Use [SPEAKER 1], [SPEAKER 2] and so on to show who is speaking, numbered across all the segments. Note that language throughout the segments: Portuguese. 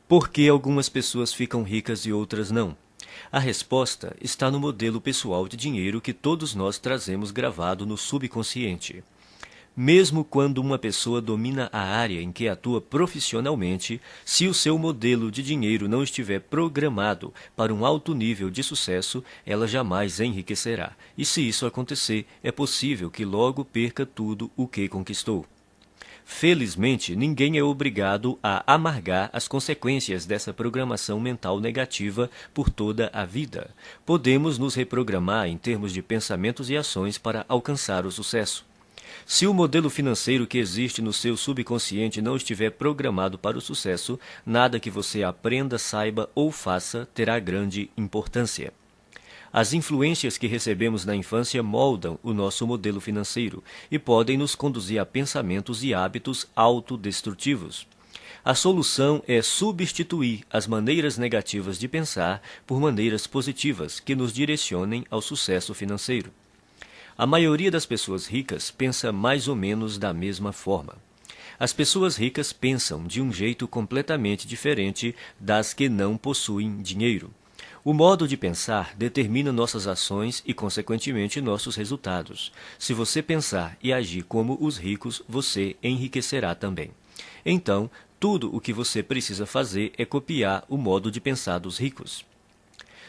[SPEAKER 1] Por que algumas pessoas ficam ricas e outras não? A resposta está no modelo pessoal de dinheiro que todos nós trazemos gravado no subconsciente. Mesmo quando uma pessoa domina a área em que atua profissionalmente, se o seu modelo de dinheiro não estiver programado para um alto nível de sucesso, ela jamais enriquecerá. E se isso acontecer, é possível que logo perca tudo o que conquistou. Felizmente, ninguém é obrigado a amargar as consequências dessa programação mental negativa por toda a vida. Podemos nos reprogramar em termos de pensamentos e ações para alcançar o sucesso. Se o modelo financeiro que existe no seu subconsciente não estiver programado para o sucesso, nada que você aprenda, saiba ou faça terá grande importância. As influências que recebemos na infância moldam o nosso modelo financeiro e podem nos conduzir a pensamentos e hábitos autodestrutivos. A solução é substituir as maneiras negativas de pensar por maneiras positivas que nos direcionem ao sucesso financeiro. A maioria das pessoas ricas pensa mais ou menos da mesma forma. As pessoas ricas pensam de um jeito completamente diferente das que não possuem dinheiro. O modo de pensar determina nossas ações e, consequentemente, nossos resultados. Se você pensar e agir como os ricos, você enriquecerá também. Então, tudo o que você precisa fazer é copiar o modo de pensar dos ricos.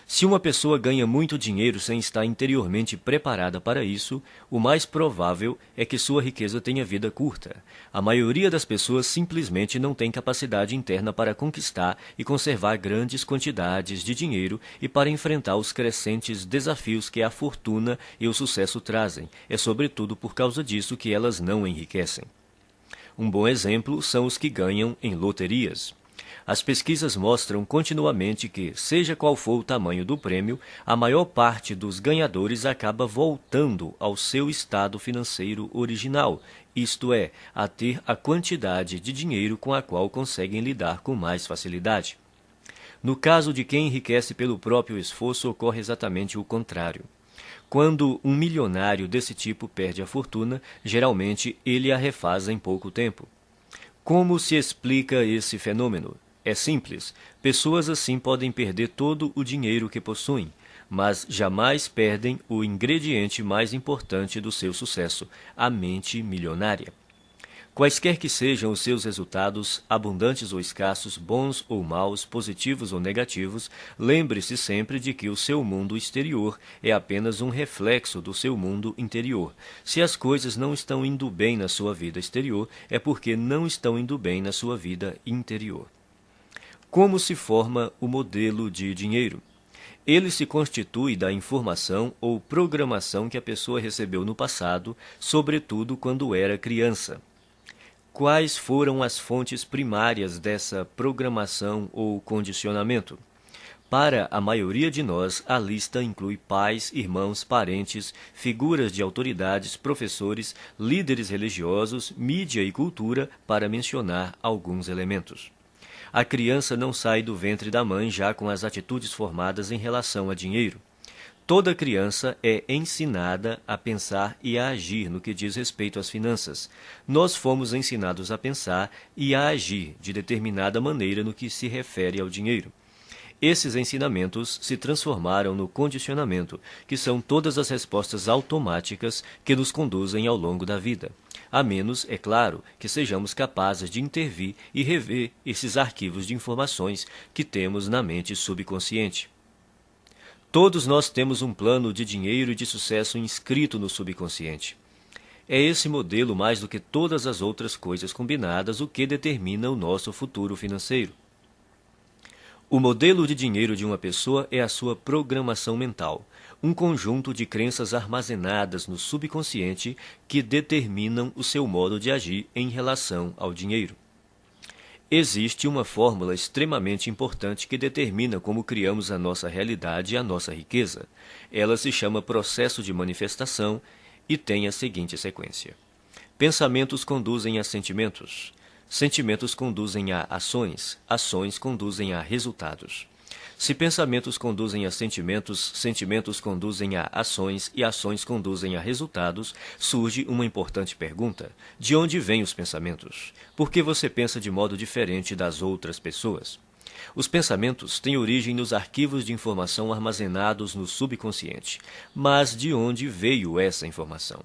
[SPEAKER 1] Se uma pessoa ganha muito dinheiro sem estar interiormente preparada para isso, o mais provável é que sua riqueza tenha vida curta. A maioria das pessoas simplesmente não tem capacidade interna para conquistar e conservar grandes quantidades de dinheiro e para enfrentar os crescentes desafios que a fortuna e o sucesso trazem. É sobretudo por causa disso que elas não enriquecem. Um bom exemplo são os que ganham em loterias. As pesquisas mostram continuamente que, seja qual for o tamanho do prêmio, a maior parte dos ganhadores acaba voltando ao seu estado financeiro original, isto é, a ter a quantidade de dinheiro com a qual conseguem lidar com mais facilidade. No caso de quem enriquece pelo próprio esforço, ocorre exatamente o contrário. Quando um milionário desse tipo perde a fortuna, geralmente ele a refaz em pouco tempo. Como se explica esse fenômeno? É simples. Pessoas assim podem perder todo o dinheiro que possuem, mas jamais perdem o ingrediente mais importante do seu sucesso, a mente milionária. Quaisquer que sejam os seus resultados, abundantes ou escassos, bons ou maus, positivos ou negativos, lembre-se sempre de que o seu mundo exterior é apenas um reflexo do seu mundo interior. Se as coisas não estão indo bem na sua vida exterior, é porque não estão indo bem na sua vida interior. Como se forma o modelo de dinheiro? Ele se constitui da informação ou programação que a pessoa recebeu no passado, sobretudo quando era criança. Quais foram as fontes primárias dessa programação ou condicionamento? Para a maioria de nós, a lista inclui pais, irmãos, parentes, figuras de autoridades, professores, líderes religiosos, mídia e cultura, para mencionar alguns elementos. A criança não sai do ventre da mãe já com as atitudes formadas em relação a dinheiro. Toda criança é ensinada a pensar e a agir no que diz respeito às finanças. Nós fomos ensinados a pensar e a agir de determinada maneira no que se refere ao dinheiro. Esses ensinamentos se transformaram no condicionamento, que são todas as respostas automáticas que nos conduzem ao longo da vida. A menos, é claro, que sejamos capazes de intervir e rever esses arquivos de informações que temos na mente subconsciente. Todos nós temos um plano de dinheiro e de sucesso inscrito no subconsciente. É esse modelo, mais do que todas as outras coisas combinadas, o que determina o nosso futuro financeiro. O modelo de dinheiro de uma pessoa é a sua programação mental, um conjunto de crenças armazenadas no subconsciente que determinam o seu modo de agir em relação ao dinheiro. Existe uma fórmula extremamente importante que determina como criamos a nossa realidade e a nossa riqueza. Ela se chama processo de manifestação e tem a seguinte sequência. Pensamentos conduzem a sentimentos. Sentimentos conduzem a ações. Ações conduzem a resultados. Se pensamentos conduzem a sentimentos, sentimentos conduzem a ações e ações conduzem a resultados, surge uma importante pergunta. De onde vêm os pensamentos? Por que você pensa de modo diferente das outras pessoas? Os pensamentos têm origem nos arquivos de informação armazenados no subconsciente. Mas de onde veio essa informação?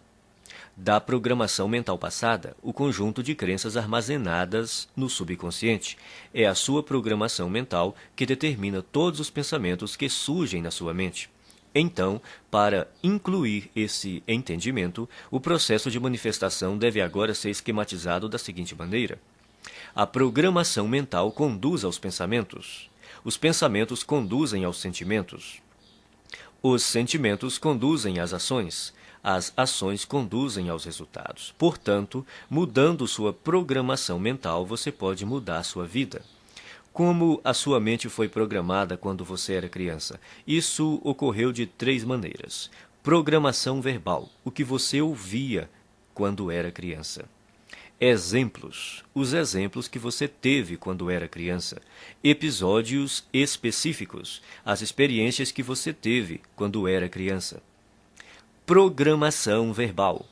[SPEAKER 1] Da programação mental passada, o conjunto de crenças armazenadas no subconsciente. É a sua programação mental que determina todos os pensamentos que surgem na sua mente. Então, para incluir esse entendimento, o processo de manifestação deve agora ser esquematizado da seguinte maneira. A programação mental conduz aos pensamentos. Os pensamentos conduzem aos sentimentos. Os sentimentos conduzem às ações. As ações conduzem aos resultados. Portanto, mudando sua programação mental, você pode mudar sua vida. Como a sua mente foi programada quando você era criança? Isso ocorreu de 3 maneiras. Programação verbal, o que você ouvia quando era criança. Exemplos, os exemplos que você teve quando era criança. Episódios específicos, as experiências que você teve quando era criança. Programação verbal.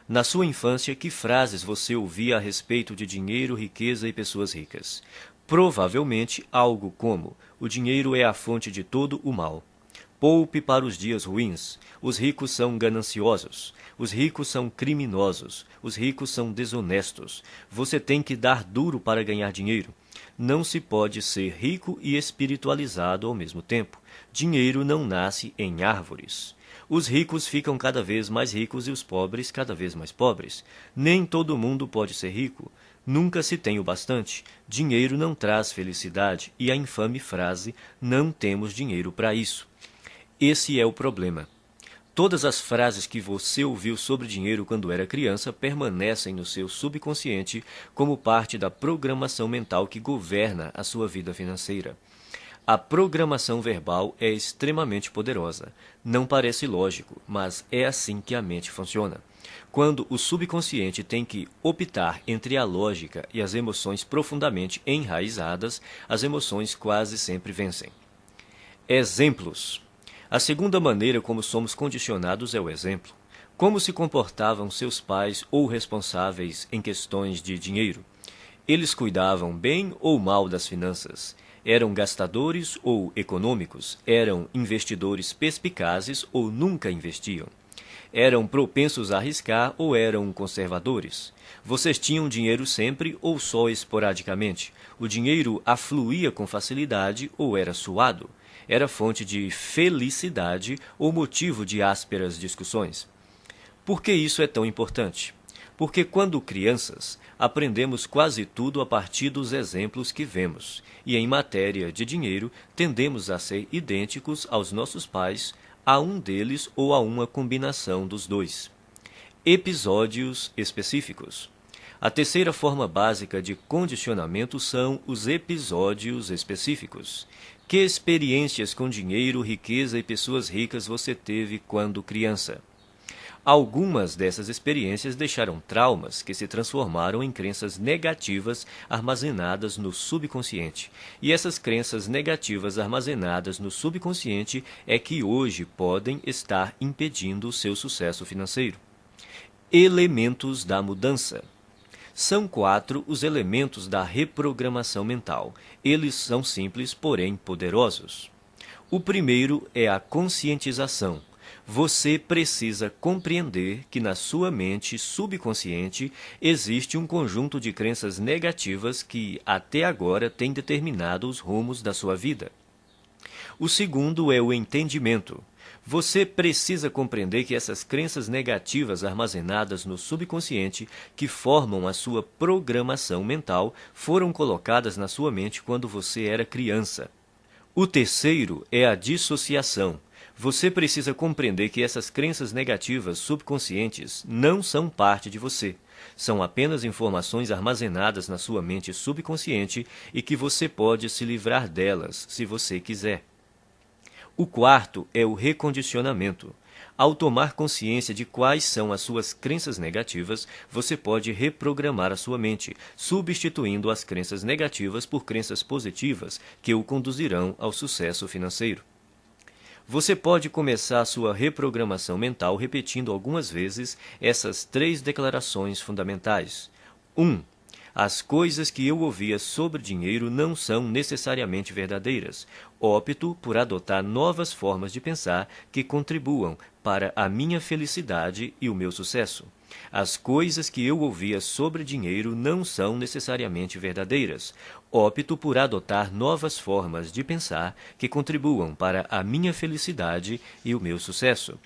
[SPEAKER 1] Na sua infância, que frases você ouvia a respeito de dinheiro, riqueza e pessoas ricas? Provavelmente algo como: o dinheiro é a fonte de todo o mal. Poupe para os dias ruins. Os ricos são gananciosos. Os ricos são criminosos. Os ricos são desonestos. Você tem que dar duro para ganhar dinheiro. Não se pode ser rico e espiritualizado ao mesmo tempo. Dinheiro não nasce em árvores. Os ricos ficam cada vez mais ricos e os pobres cada vez mais pobres. Nem todo mundo pode ser rico. Nunca se tem o bastante. Dinheiro não traz felicidade. E a infame frase: não temos dinheiro para isso. Esse é o problema. Todas as frases que você ouviu sobre dinheiro quando era criança permanecem no seu subconsciente como parte da programação mental que governa a sua vida financeira. A programação verbal é extremamente poderosa. Não parece lógico, mas é assim que a mente funciona. Quando o subconsciente tem que optar entre a lógica e as emoções profundamente enraizadas, as emoções quase sempre vencem. Exemplos. A segunda maneira como somos condicionados é o exemplo. Como se comportavam seus pais ou responsáveis em questões de dinheiro? Eles cuidavam bem ou mal das finanças? Eram gastadores ou econômicos? Eram investidores perspicazes ou nunca investiam? Eram propensos a arriscar ou eram conservadores? Vocês tinham dinheiro sempre ou só esporadicamente? O dinheiro afluía com facilidade ou era suado? Era fonte de felicidade ou motivo de ásperas discussões? Por que isso é tão importante? Porque quando crianças, aprendemos quase tudo a partir dos exemplos que vemos, e em matéria de dinheiro, tendemos a ser idênticos aos nossos pais, a um deles ou a uma combinação dos dois. Episódios específicos. A terceira forma básica de condicionamento são os episódios específicos. Que experiências com dinheiro, riqueza e pessoas ricas você teve quando criança? Algumas dessas experiências deixaram traumas que se transformaram em crenças negativas armazenadas no subconsciente. E essas crenças negativas armazenadas no subconsciente é que hoje podem estar impedindo o seu sucesso financeiro. Elementos da mudança. São 4 os elementos da reprogramação mental. Eles são simples, porém poderosos. O primeiro é a conscientização. Você precisa compreender que na sua mente subconsciente existe um conjunto de crenças negativas que até agora têm determinado os rumos da sua vida. O segundo é o entendimento. Você precisa compreender que essas crenças negativas armazenadas no subconsciente, que formam a sua programação mental, foram colocadas na sua mente quando você era criança. O terceiro é a dissociação. Você precisa compreender que essas crenças negativas subconscientes não são parte de você. São apenas informações armazenadas na sua mente subconsciente e que você pode se livrar delas, se você quiser. O quarto é o recondicionamento. Ao tomar consciência de quais são as suas crenças negativas, você pode reprogramar a sua mente, substituindo as crenças negativas por crenças positivas que o conduzirão ao sucesso financeiro. Você pode começar a sua reprogramação mental repetindo algumas vezes essas 3 declarações fundamentais. 1. As coisas que eu ouvia sobre dinheiro não são necessariamente verdadeiras. Opto por adotar novas formas de pensar que contribuam para a minha felicidade e o meu sucesso. As coisas que eu ouvia sobre dinheiro não são necessariamente verdadeiras. Opto por adotar novas formas de pensar que contribuam para a minha felicidade e o meu sucesso.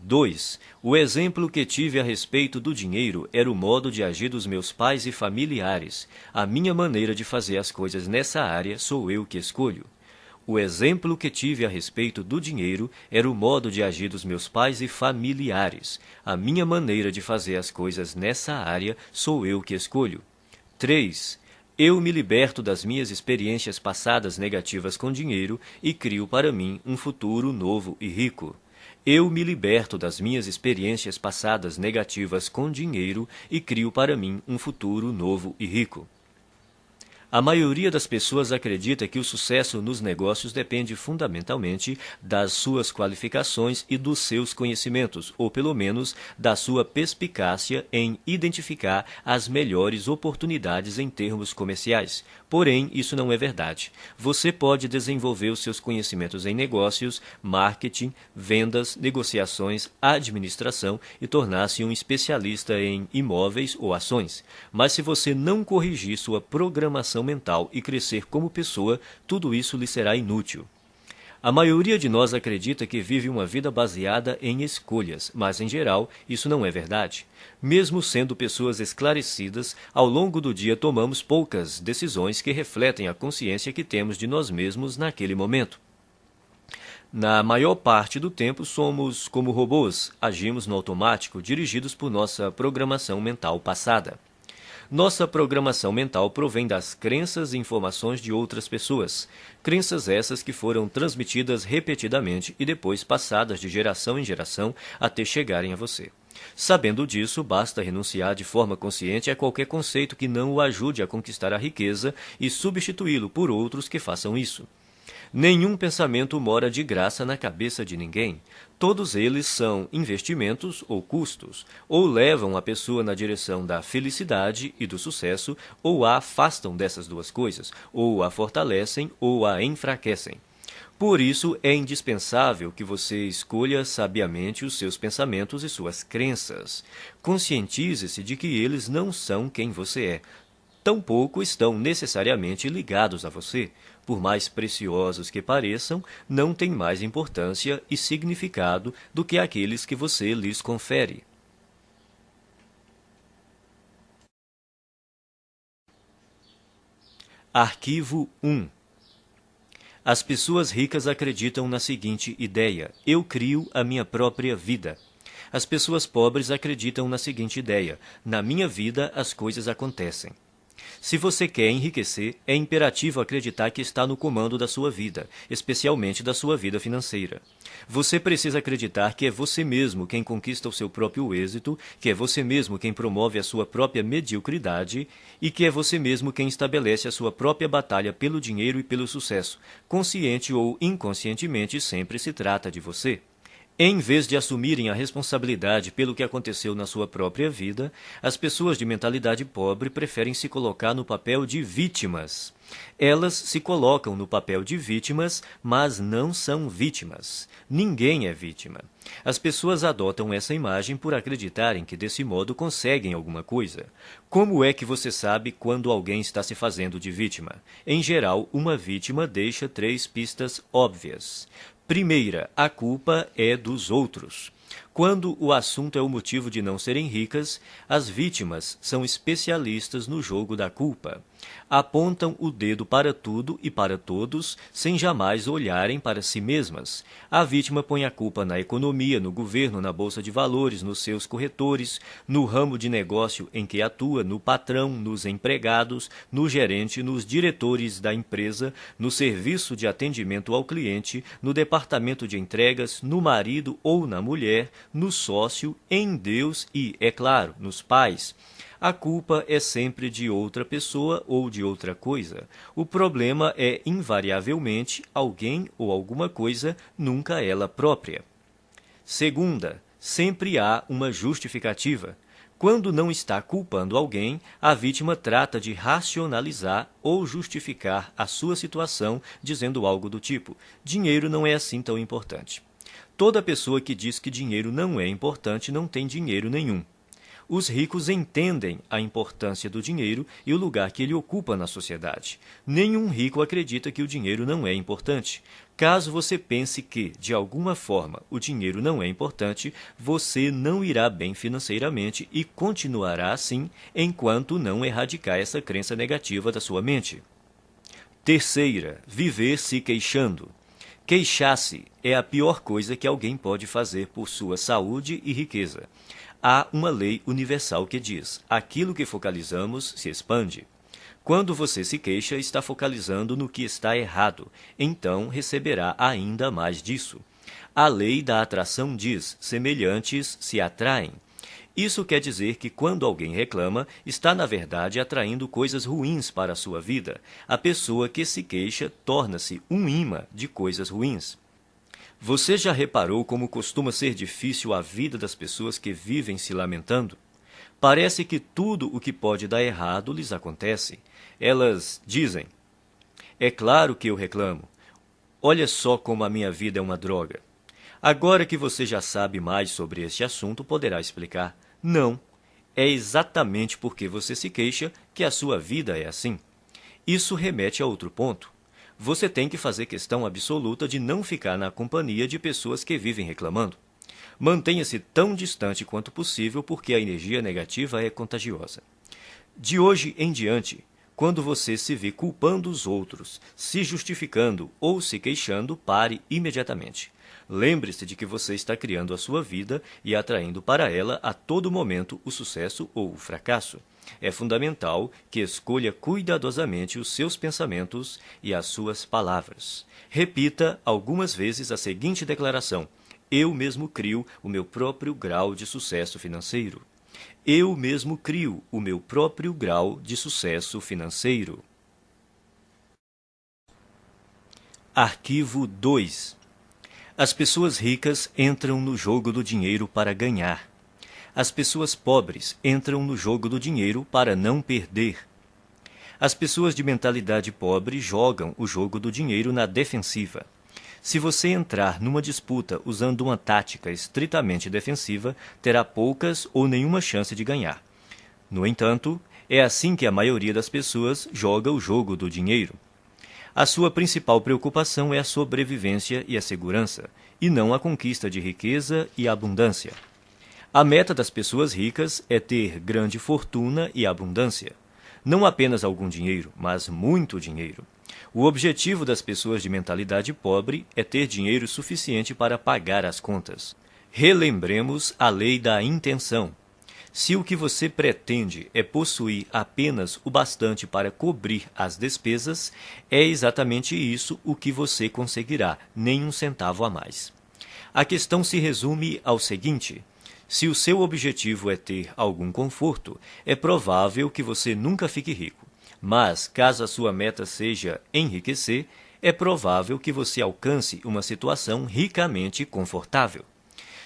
[SPEAKER 1] 2. O exemplo que tive a respeito do dinheiro era o modo de agir dos meus pais e familiares. A minha maneira de fazer as coisas nessa área sou eu que escolho. O exemplo que tive a respeito do dinheiro era o modo de agir dos meus pais e familiares. A minha maneira de fazer as coisas nessa área sou eu que escolho. 3. Eu me liberto das minhas experiências passadas negativas com dinheiro e crio para mim um futuro novo e rico. Eu me liberto das minhas experiências passadas negativas com dinheiro e crio para mim um futuro novo e rico. A maioria das pessoas acredita que o sucesso nos negócios depende fundamentalmente das suas qualificações e dos seus conhecimentos, ou pelo menos da sua perspicácia em identificar as melhores oportunidades em termos comerciais. Porém, isso não é verdade. Você pode desenvolver os seus conhecimentos em negócios, marketing, vendas, negociações, administração e tornar-se um especialista em imóveis ou ações. Mas se você não corrigir sua programação mental e crescer como pessoa, tudo isso lhe será inútil. A maioria de nós acredita que vive uma vida baseada em escolhas, mas em geral isso não é verdade. Mesmo sendo pessoas esclarecidas, ao longo do dia tomamos poucas decisões que refletem a consciência que temos de nós mesmos naquele momento. Na maior parte do tempo somos como robôs, agimos no automático, dirigidos por nossa programação mental passada. Nossa programação mental provém das crenças e informações de outras pessoas. Crenças essas que foram transmitidas repetidamente e depois passadas de geração em geração até chegarem a você. Sabendo disso, basta renunciar de forma consciente a qualquer conceito que não o ajude a conquistar a riqueza e substituí-lo por outros que façam isso. Nenhum pensamento mora de graça na cabeça de ninguém. Todos eles são investimentos ou custos, ou levam a pessoa na direção da felicidade e do sucesso, ou a afastam dessas duas coisas, ou a fortalecem ou a enfraquecem. Por isso, é indispensável que você escolha sabiamente os seus pensamentos e suas crenças. Conscientize-se de que eles não são quem você é. Tampouco estão necessariamente ligados a você. Por mais preciosos que pareçam, não têm mais importância e significado do que aqueles que você lhes confere. Arquivo 1. As pessoas ricas acreditam na seguinte ideia: eu crio a minha própria vida. As pessoas pobres acreditam na seguinte ideia: na minha vida as coisas acontecem. Se você quer enriquecer, é imperativo acreditar que está no comando da sua vida, especialmente da sua vida financeira. Você precisa acreditar que é você mesmo quem conquista o seu próprio êxito, que é você mesmo quem promove a sua própria mediocridade e que é você mesmo quem estabelece a sua própria batalha pelo dinheiro e pelo sucesso. Consciente ou inconscientemente, sempre se trata de você. Em vez de assumirem a responsabilidade pelo que aconteceu na sua própria vida, as pessoas de mentalidade pobre preferem se colocar no papel de vítimas. Elas se colocam no papel de vítimas, mas não são vítimas. Ninguém é vítima. As pessoas adotam essa imagem por acreditarem que desse modo conseguem alguma coisa. Como é que você sabe quando alguém está se fazendo de vítima? Em geral, uma vítima deixa 3 pistas óbvias. Primeira, a culpa é dos outros. Quando o assunto é o motivo de não serem ricas, as vítimas são especialistas no jogo da culpa. Apontam o dedo para tudo e para todos, sem jamais olharem para si mesmas. A vítima põe a culpa na economia, no governo, na bolsa de valores, nos seus corretores, no ramo de negócio em que atua, no patrão, nos empregados, no gerente, nos diretores da empresa, no serviço de atendimento ao cliente, no departamento de entregas, no marido ou na mulher, no sócio, em Deus e, é claro, nos pais. A culpa é sempre de outra pessoa ou de outra coisa. O problema é, invariavelmente, alguém ou alguma coisa, nunca ela própria. Segunda, sempre há uma justificativa. Quando não está culpando alguém, a vítima trata de racionalizar ou justificar a sua situação dizendo algo do tipo: dinheiro não é assim tão importante. Toda pessoa que diz que dinheiro não é importante não tem dinheiro nenhum. Os ricos entendem a importância do dinheiro e o lugar que ele ocupa na sociedade. Nenhum rico acredita que o dinheiro não é importante. Caso você pense que, de alguma forma, o dinheiro não é importante, você não irá bem financeiramente e continuará assim enquanto não erradicar essa crença negativa da sua mente. Terceira, viver se queixando. Queixar-se é a pior coisa que alguém pode fazer por sua saúde e riqueza. Há uma lei universal que diz: aquilo que focalizamos se expande. Quando você se queixa, está focalizando no que está errado, então receberá ainda mais disso. A lei da atração diz: semelhantes se atraem. Isso quer dizer que quando alguém reclama, está na verdade atraindo coisas ruins para a sua vida. A pessoa que se queixa torna-se um imã de coisas ruins. Você já reparou como costuma ser difícil a vida das pessoas que vivem se lamentando? Parece que tudo o que pode dar errado lhes acontece. Elas dizem: é claro que eu reclamo. Olha só como a minha vida é uma droga. Agora que você já sabe mais sobre este assunto, poderá explicar: não, é exatamente porque você se queixa que a sua vida é assim. Isso remete a outro ponto. Você tem que fazer questão absoluta de não ficar na companhia de pessoas que vivem reclamando. Mantenha-se tão distante quanto possível porque a energia negativa é contagiosa. De hoje em diante, quando você se vê culpando os outros, se justificando ou se queixando, pare imediatamente. Lembre-se de que você está criando a sua vida e atraindo para ela a todo momento o sucesso ou o fracasso. É fundamental que escolha cuidadosamente os seus pensamentos e as suas palavras. Repita algumas vezes a seguinte declaração: eu mesmo crio o meu próprio grau de sucesso financeiro. Eu mesmo crio o meu próprio grau de sucesso financeiro. Arquivo 2. As pessoas ricas entram no jogo do dinheiro para ganhar. As pessoas pobres entram no jogo do dinheiro para não perder. As pessoas de mentalidade pobre jogam o jogo do dinheiro na defensiva. Se você entrar numa disputa usando uma tática estritamente defensiva, terá poucas ou nenhuma chance de ganhar. No entanto, é assim que a maioria das pessoas joga o jogo do dinheiro. A sua principal preocupação é a sobrevivência e a segurança, e não a conquista de riqueza e abundância. A meta das pessoas ricas é ter grande fortuna e abundância. Não apenas algum dinheiro, mas muito dinheiro. O objetivo das pessoas de mentalidade pobre é ter dinheiro suficiente para pagar as contas. Relembremos a lei da intenção. Se o que você pretende é possuir apenas o bastante para cobrir as despesas, é exatamente isso o que você conseguirá, nem um centavo a mais. A questão se resume ao seguinte: se o seu objetivo é ter algum conforto, é provável que você nunca fique rico. Mas, caso a sua meta seja enriquecer, é provável que você alcance uma situação ricamente confortável.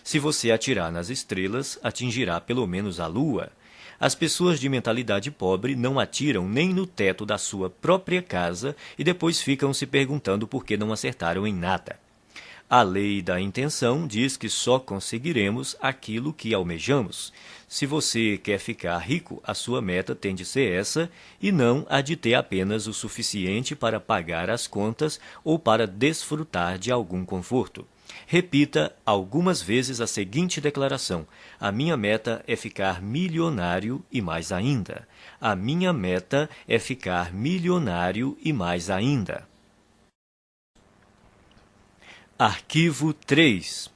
[SPEAKER 1] Se você atirar nas estrelas, atingirá pelo menos a lua. As pessoas de mentalidade pobre não atiram nem no teto da sua própria casa e depois ficam se perguntando por que não acertaram em nada. A lei da intenção diz que só conseguiremos aquilo que almejamos. Se você quer ficar rico, a sua meta tem de ser essa e não a de ter apenas o suficiente para pagar as contas ou para desfrutar de algum conforto. Repita algumas vezes a seguinte declaração: a minha meta é ficar milionário e mais ainda. A minha meta é ficar milionário e mais ainda. Arquivo 3.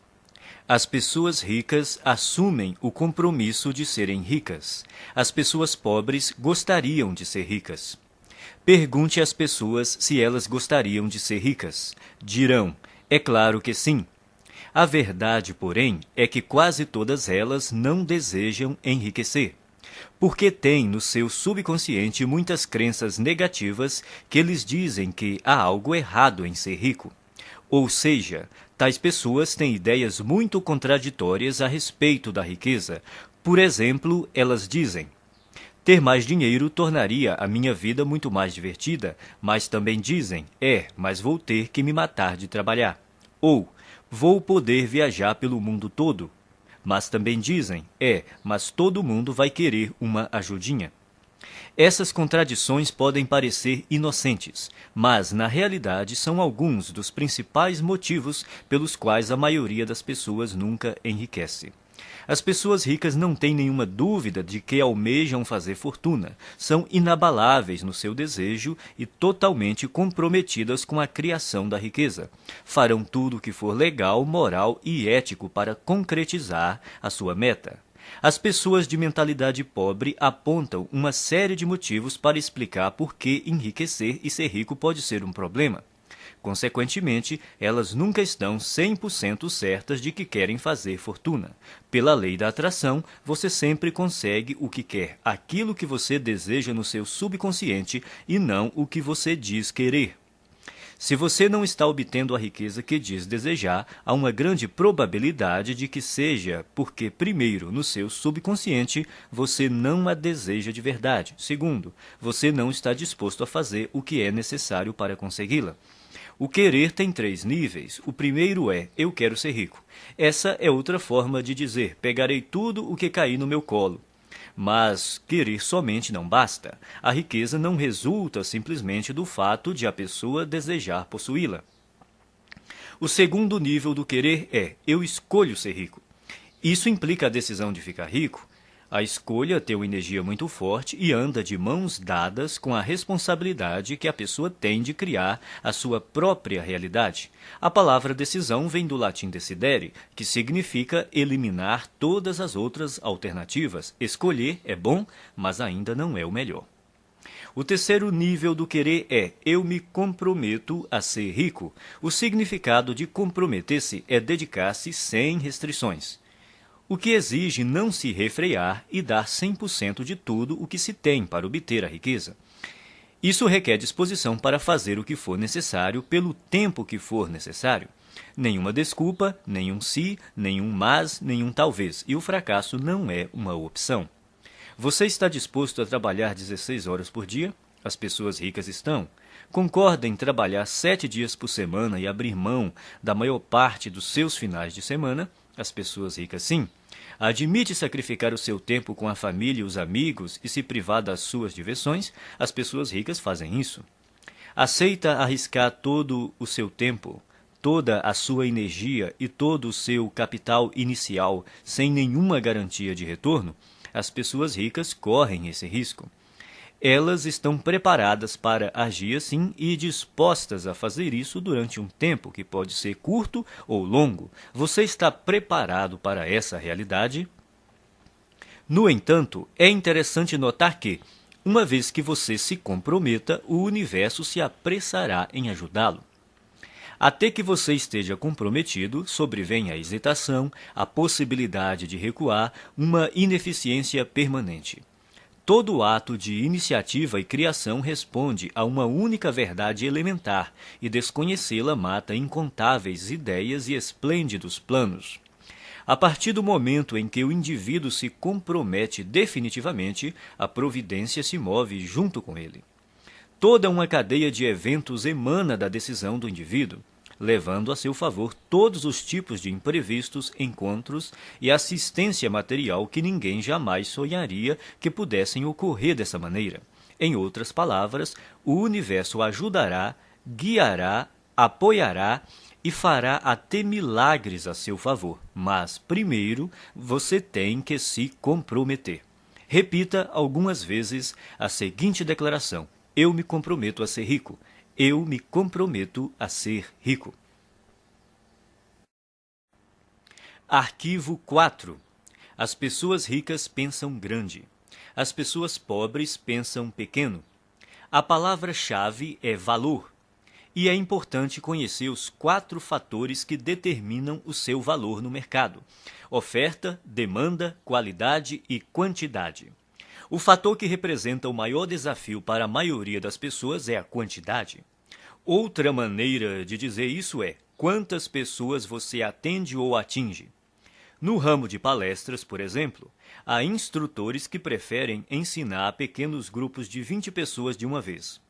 [SPEAKER 1] As pessoas ricas assumem o compromisso de serem ricas. As pessoas pobres gostariam de ser ricas. Pergunte às pessoas se elas gostariam de ser ricas. Dirão: é claro que sim. A verdade, porém, é que quase todas elas não desejam enriquecer, porque têm no seu subconsciente muitas crenças negativas que lhes dizem que há algo errado em ser rico. Ou seja, tais pessoas têm ideias muito contraditórias a respeito da riqueza, Por exemplo, elas dizem: ter mais dinheiro tornaria a minha vida muito mais divertida, mas também dizem: mas vou ter que me matar de trabalhar. Ou, vou poder viajar pelo mundo todo. Mas também dizem: mas todo mundo vai querer uma ajudinha. Essas contradições podem parecer inocentes, mas na realidade são alguns dos principais motivos pelos quais a maioria das pessoas nunca enriquece. As pessoas ricas não têm nenhuma dúvida de que almejam fazer fortuna, são inabaláveis no seu desejo e totalmente comprometidas com a criação da riqueza. Farão tudo o que for legal, moral e ético para concretizar a sua meta. As pessoas de mentalidade pobre apontam uma série de motivos para explicar por que enriquecer e ser rico pode ser um problema. Consequentemente, elas nunca estão 100% certas de que querem fazer fortuna. Pela lei da atração, você sempre consegue o que quer, aquilo que você deseja no seu subconsciente e não o que você diz querer. Se você não está obtendo a riqueza que diz desejar, há uma grande probabilidade de que seja porque, primeiro, no seu subconsciente, você não a deseja de verdade. Segundo, você não está disposto a fazer o que é necessário para consegui-la. O querer tem 3 níveis. O primeiro é: eu quero ser rico. Essa é outra forma de dizer: pegarei tudo o que cair no meu colo. Mas querer somente não basta. A riqueza não resulta simplesmente do fato de a pessoa desejar possuí-la. O segundo nível do querer é: eu escolho ser rico. Isso implica a decisão de ficar rico. A escolha tem uma energia muito forte e anda de mãos dadas com a responsabilidade que a pessoa tem de criar a sua própria realidade. A palavra decisão vem do latim decidere, que significa eliminar todas as outras alternativas. Escolher é bom, mas ainda não é o melhor. O terceiro nível do querer é: eu me comprometo a ser rico. O significado de comprometer-se é dedicar-se sem restrições, o que exige não se refrear e dar 100% de tudo o que se tem para obter a riqueza. Isso requer disposição para fazer o que for necessário pelo tempo que for necessário. Nenhuma desculpa, nenhum se, nenhum mas, nenhum talvez, e o fracasso não é uma opção. Você está disposto a trabalhar 16 horas por dia? As pessoas ricas estão. Concorda em trabalhar 7 dias por semana e abrir mão da maior parte dos seus finais de semana? As pessoas ricas sim. Admite sacrificar o seu tempo com a família e os amigos e se privar das suas diversões? As pessoas ricas fazem isso. Aceita arriscar todo o seu tempo, toda a sua energia e todo o seu capital inicial sem nenhuma garantia de retorno? As pessoas ricas correm esse risco. Elas estão preparadas para agir assim e dispostas a fazer isso durante um tempo que pode ser curto ou longo. Você está preparado para essa realidade? No entanto, é interessante notar que, uma vez que você se comprometa, o universo se apressará em ajudá-lo. Até que você esteja comprometido, sobrevém a hesitação, a possibilidade de recuar, uma ineficiência permanente. Todo ato de iniciativa e criação responde a uma única verdade elementar, e desconhecê-la mata incontáveis ideias e esplêndidos planos. A partir do momento em que o indivíduo se compromete definitivamente, a providência se move junto com ele. Toda uma cadeia de eventos emana da decisão do indivíduo, levando a seu favor todos os tipos de imprevistos, encontros e assistência material que ninguém jamais sonharia que pudessem ocorrer dessa maneira. Em outras palavras, o universo ajudará, guiará, apoiará e fará até milagres a seu favor. Mas, primeiro, você tem que se comprometer. Repita algumas vezes a seguinte declaração: eu me comprometo a ser rico. Eu me comprometo a ser rico. Arquivo 4. As pessoas ricas pensam grande. As pessoas pobres pensam pequeno. A palavra-chave é valor. E é importante conhecer os 4 fatores que determinam o seu valor no mercado: oferta, demanda, qualidade e quantidade. O fator que representa o maior desafio para a maioria das pessoas é a quantidade. Outra maneira de dizer isso é: quantas pessoas você atende ou atinge? No ramo de palestras, por exemplo, há instrutores que preferem ensinar a pequenos grupos de 20 pessoas de uma vez.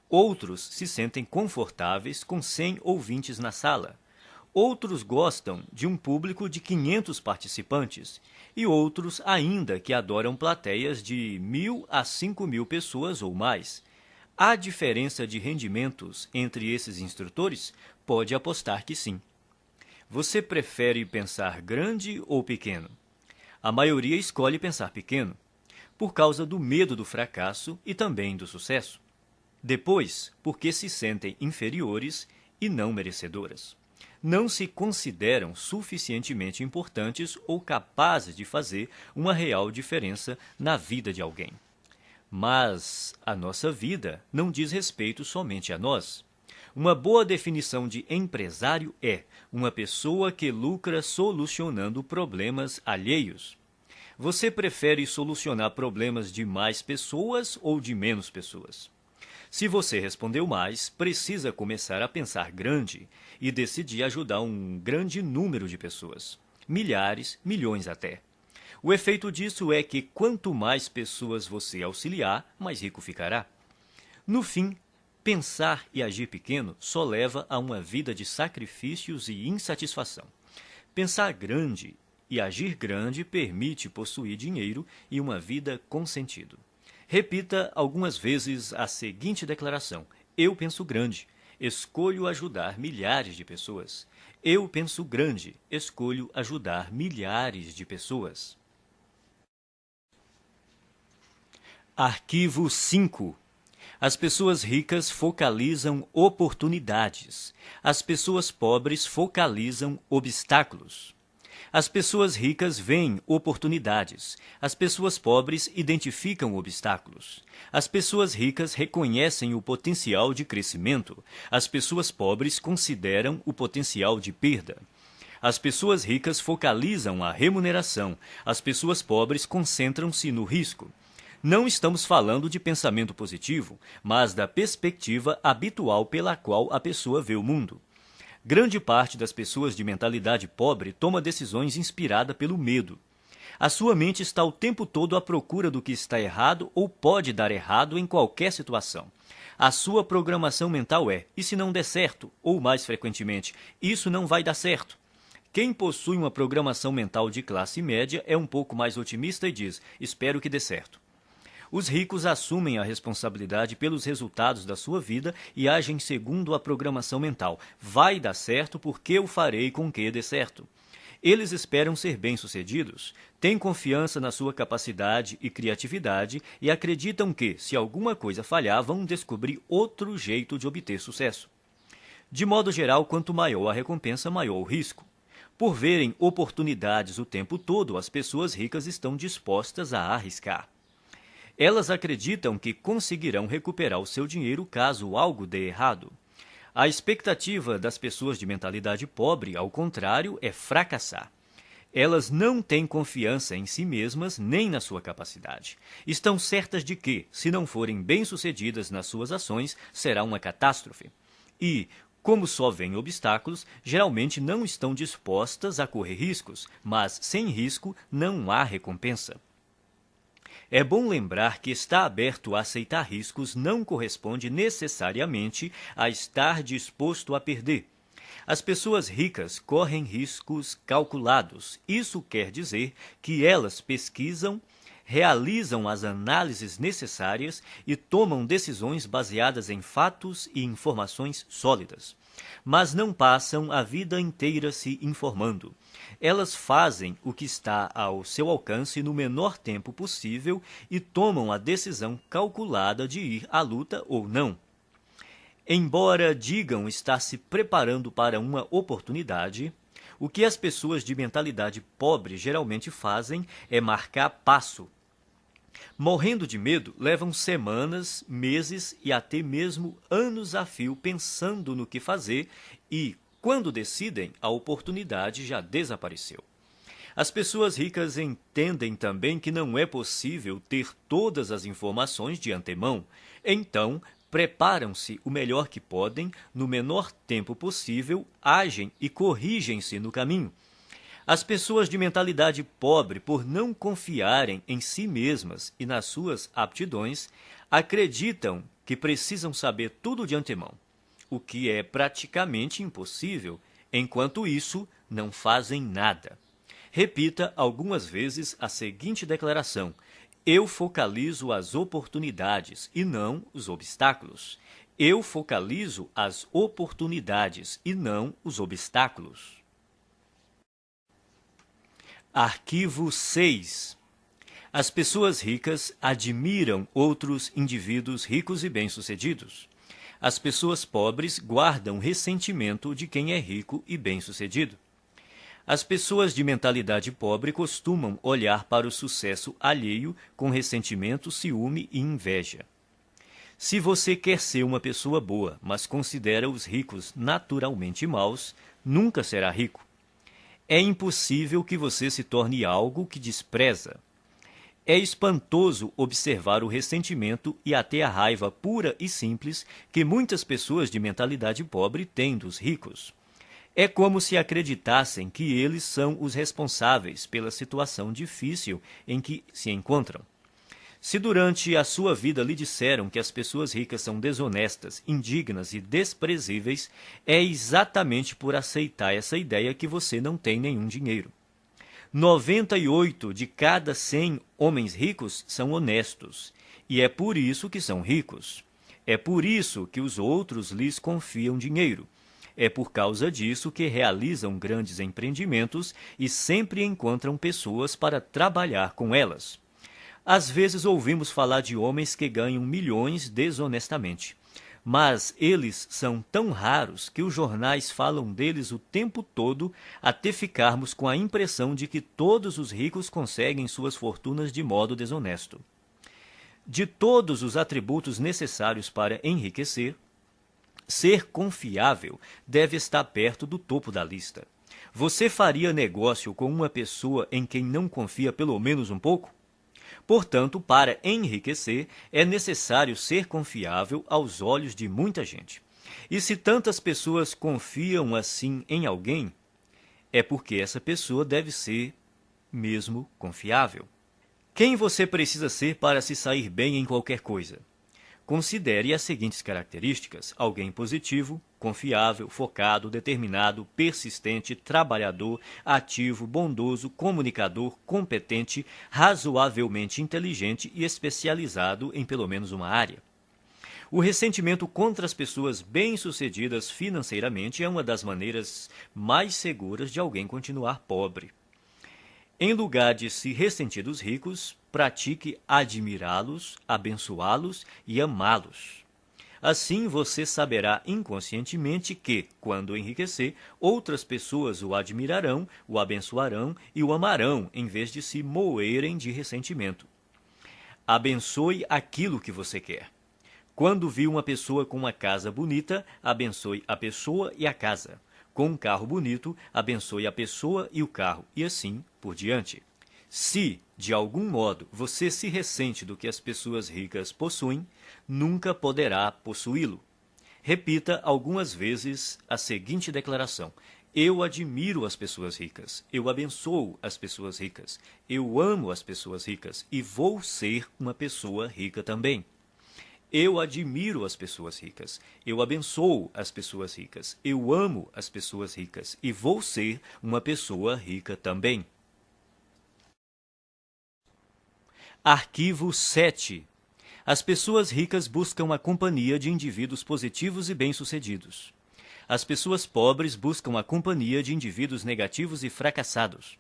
[SPEAKER 1] Outros se sentem confortáveis com 100 ouvintes na sala. Outros gostam de um público de 500 participantes e outros ainda que adoram plateias de 1.000 a 5.000 pessoas ou mais. Há diferença de rendimentos entre esses instrutores? Pode apostar que sim. Você prefere pensar grande ou pequeno? A maioria escolhe pensar pequeno, por causa do medo do fracasso e também do sucesso. Depois, porque se sentem inferiores e não merecedoras. Não se consideram suficientemente importantes ou capazes de fazer uma real diferença na vida de alguém. Mas a nossa vida não diz respeito somente a nós. Uma boa definição de empresário é uma pessoa que lucra solucionando problemas alheios. Você prefere solucionar problemas de mais pessoas ou de menos pessoas? Se você respondeu mais, precisa começar a pensar grande e decidir ajudar um grande número de pessoas. Milhares, milhões até. O efeito disso é que quanto mais pessoas você auxiliar, mais rico ficará. No fim, pensar e agir pequeno só leva a uma vida de sacrifícios e insatisfação. Pensar grande e agir grande permite possuir dinheiro e uma vida com sentido. Repita algumas vezes a seguinte declaração: eu penso grande, escolho ajudar milhares de pessoas. Eu penso grande, escolho ajudar milhares de pessoas. Arquivo 5. As pessoas ricas focalizam oportunidades. As pessoas pobres focalizam obstáculos. As pessoas ricas veem oportunidades. As pessoas pobres identificam obstáculos. As pessoas ricas reconhecem o potencial de crescimento. As pessoas pobres consideram o potencial de perda. As pessoas ricas focalizam a remuneração. As pessoas pobres concentram-se no risco. Não estamos falando de pensamento positivo, mas da perspectiva habitual pela qual a pessoa vê o mundo. Grande parte das pessoas de mentalidade pobre toma decisões inspirada pelo medo. A sua mente está o tempo todo à procura do que está errado ou pode dar errado em qualquer situação. A sua programação mental é: e se não der certo? Ou, mais frequentemente, isso não vai dar certo. Quem possui uma programação mental de classe média é um pouco mais otimista e diz: espero que dê certo. Os ricos assumem a responsabilidade pelos resultados da sua vida e agem segundo a programação mental. Vai dar certo porque eu farei com que dê certo. Eles esperam ser bem-sucedidos, têm confiança na sua capacidade e criatividade e acreditam que, se alguma coisa falhar, vão descobrir outro jeito de obter sucesso. De modo geral, quanto maior a recompensa, maior o risco. Por verem oportunidades o tempo todo, as pessoas ricas estão dispostas a arriscar. Elas acreditam que conseguirão recuperar o seu dinheiro caso algo dê errado. A expectativa das pessoas de mentalidade pobre, ao contrário, é fracassar. Elas não têm confiança em si mesmas nem na sua capacidade. Estão certas de que, se não forem bem-sucedidas nas suas ações, será uma catástrofe. E, como só veem obstáculos, geralmente não estão dispostas a correr riscos, mas sem risco não há recompensa. É bom lembrar que estar aberto a aceitar riscos não corresponde necessariamente a estar disposto a perder. As pessoas ricas correm riscos calculados. Isso quer dizer que elas pesquisam, realizam as análises necessárias e tomam decisões baseadas em fatos e informações sólidas. Mas não passam a vida inteira se informando. Elas fazem o que está ao seu alcance no menor tempo possível e tomam a decisão calculada de ir à luta ou não. Embora digam estar se preparando para uma oportunidade, o que as pessoas de mentalidade pobre geralmente fazem é marcar passo. Morrendo de medo, levam semanas, meses e até mesmo anos a fio pensando no que fazer e, quando decidem, a oportunidade já desapareceu. As pessoas ricas entendem também que não é possível ter todas as informações de antemão. Então, preparam-se o melhor que podem, no menor tempo possível, agem e corrigem-se no caminho. As pessoas de mentalidade pobre, por não confiarem em si mesmas e nas suas aptidões, acreditam que precisam saber tudo de antemão, o que é praticamente impossível. Enquanto isso, não fazem nada. Repita algumas vezes a seguinte declaração: eu focalizo as oportunidades e não os obstáculos. Eu focalizo as oportunidades e não os obstáculos. Arquivo 6. As pessoas ricas admiram outros indivíduos ricos e bem-sucedidos. As pessoas pobres guardam ressentimento de quem é rico e bem-sucedido. As pessoas de mentalidade pobre costumam olhar para o sucesso alheio com ressentimento, ciúme e inveja. Se você quer ser uma pessoa boa, mas considera os ricos naturalmente maus, nunca será rico. É impossível que você se torne algo que despreza. É espantoso observar o ressentimento e até a raiva pura e simples que muitas pessoas de mentalidade pobre têm dos ricos. É como se acreditassem que eles são os responsáveis pela situação difícil em que se encontram. Se durante a sua vida lhe disseram que as pessoas ricas são desonestas, indignas e desprezíveis, é exatamente por aceitar essa ideia que você não tem nenhum dinheiro. 98 de cada 100 homens ricos são honestos, e é por isso que são ricos. É por isso que os outros lhes confiam dinheiro. É por causa disso que realizam grandes empreendimentos e sempre encontram pessoas para trabalhar com elas. Às vezes ouvimos falar de homens que ganham milhões desonestamente, mas eles são tão raros que os jornais falam deles o tempo todo até ficarmos com a impressão de que todos os ricos conseguem suas fortunas de modo desonesto. De todos os atributos necessários para enriquecer, ser confiável deve estar perto do topo da lista. Você faria negócio com uma pessoa em quem não confia pelo menos um pouco? Portanto, para enriquecer, é necessário ser confiável aos olhos de muita gente. E se tantas pessoas confiam assim em alguém, é porque essa pessoa deve ser mesmo confiável. Quem você precisa ser para se sair bem em qualquer coisa? Considere as seguintes características: alguém positivo, confiável, focado, determinado, persistente, trabalhador, ativo, bondoso, comunicador, competente, razoavelmente inteligente e especializado em pelo menos uma área. O ressentimento contra as pessoas bem-sucedidas financeiramente é uma das maneiras mais seguras de alguém continuar pobre. Em lugar de se ressentir dos ricos, pratique admirá-los, abençoá-los e amá-los. Assim você saberá inconscientemente que, quando enriquecer, outras pessoas o admirarão, o abençoarão e o amarão, em vez de se moerem de ressentimento. Abençoe aquilo que você quer. Quando viu uma pessoa com uma casa bonita, abençoe a pessoa e a casa. Com um carro bonito, abençoe a pessoa e o carro, e assim por diante. Se, de algum modo, você se ressente do que as pessoas ricas possuem, nunca poderá possuí-lo. Repita algumas vezes a seguinte declaração: eu admiro as pessoas ricas, eu abençoo as pessoas ricas, eu amo as pessoas ricas e vou ser uma pessoa rica também. Eu admiro as pessoas ricas, eu abençoo as pessoas ricas, eu amo as pessoas ricas e vou ser uma pessoa rica também. Arquivo 7. As pessoas ricas buscam a companhia de indivíduos positivos e bem-sucedidos. As pessoas pobres buscam a companhia de indivíduos negativos e fracassados.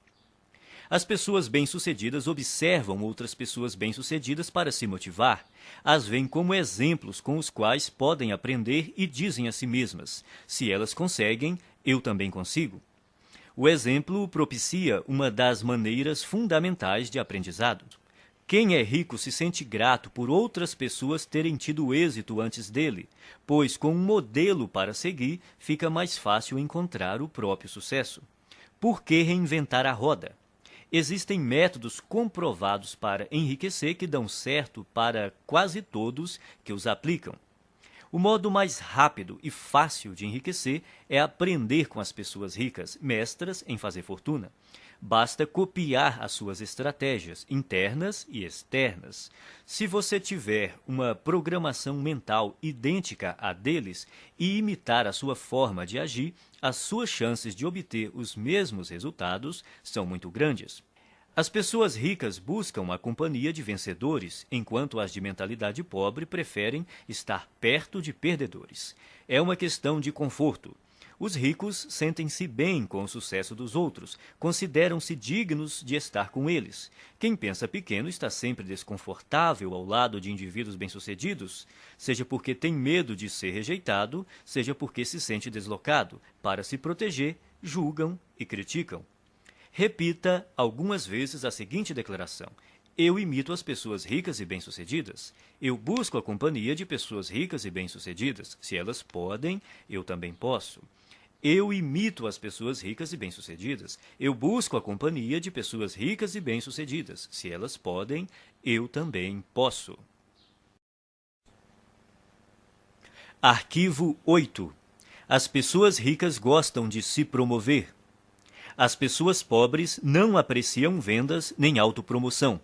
[SPEAKER 1] As pessoas bem-sucedidas observam outras pessoas bem-sucedidas para se motivar. As veem como exemplos com os quais podem aprender e dizem a si mesmas: se elas conseguem, eu também consigo. O exemplo propicia uma das maneiras fundamentais de aprendizado. Quem é rico se sente grato por outras pessoas terem tido êxito antes dele, pois com um modelo para seguir, fica mais fácil encontrar o próprio sucesso. Por que reinventar a roda? Existem métodos comprovados para enriquecer que dão certo para quase todos que os aplicam. O modo mais rápido e fácil de enriquecer é aprender com as pessoas ricas, mestras em fazer fortuna. Basta copiar as suas estratégias internas e externas. Se você tiver uma programação mental idêntica à deles e imitar a sua forma de agir, as suas chances de obter os mesmos resultados são muito grandes. As pessoas ricas buscam a companhia de vencedores, enquanto as de mentalidade pobre preferem estar perto de perdedores. É uma questão de conforto. Os ricos sentem-se bem com o sucesso dos outros, consideram-se dignos de estar com eles. Quem pensa pequeno está sempre desconfortável ao lado de indivíduos bem-sucedidos, seja porque tem medo de ser rejeitado, seja porque se sente deslocado. Para se proteger, julgam e criticam. Repita algumas vezes a seguinte declaração: eu imito as pessoas ricas e bem-sucedidas. Eu busco a companhia de pessoas ricas e bem-sucedidas. Se elas podem, eu também posso. Eu imito as pessoas ricas e bem-sucedidas. Eu busco a companhia de pessoas ricas e bem-sucedidas. Se elas podem, eu também posso. Arquivo 8. As pessoas ricas gostam de se promover. As pessoas pobres não apreciam vendas nem autopromoção.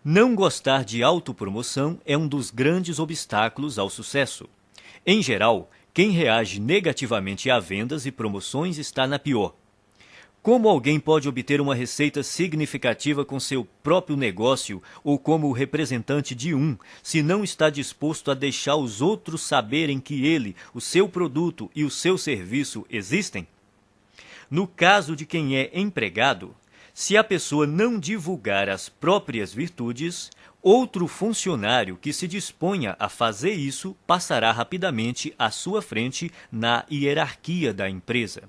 [SPEAKER 1] Não gostar de autopromoção é um dos grandes obstáculos ao sucesso. Em geral, quem reage negativamente a vendas e promoções está na pior. Como alguém pode obter uma receita significativa com seu próprio negócio ou como representante de um, se não está disposto a deixar os outros saberem que ele, o seu produto e o seu serviço existem? No caso de quem é empregado, se a pessoa não divulgar as próprias virtudes, outro funcionário que se disponha a fazer isso passará rapidamente à sua frente na hierarquia da empresa.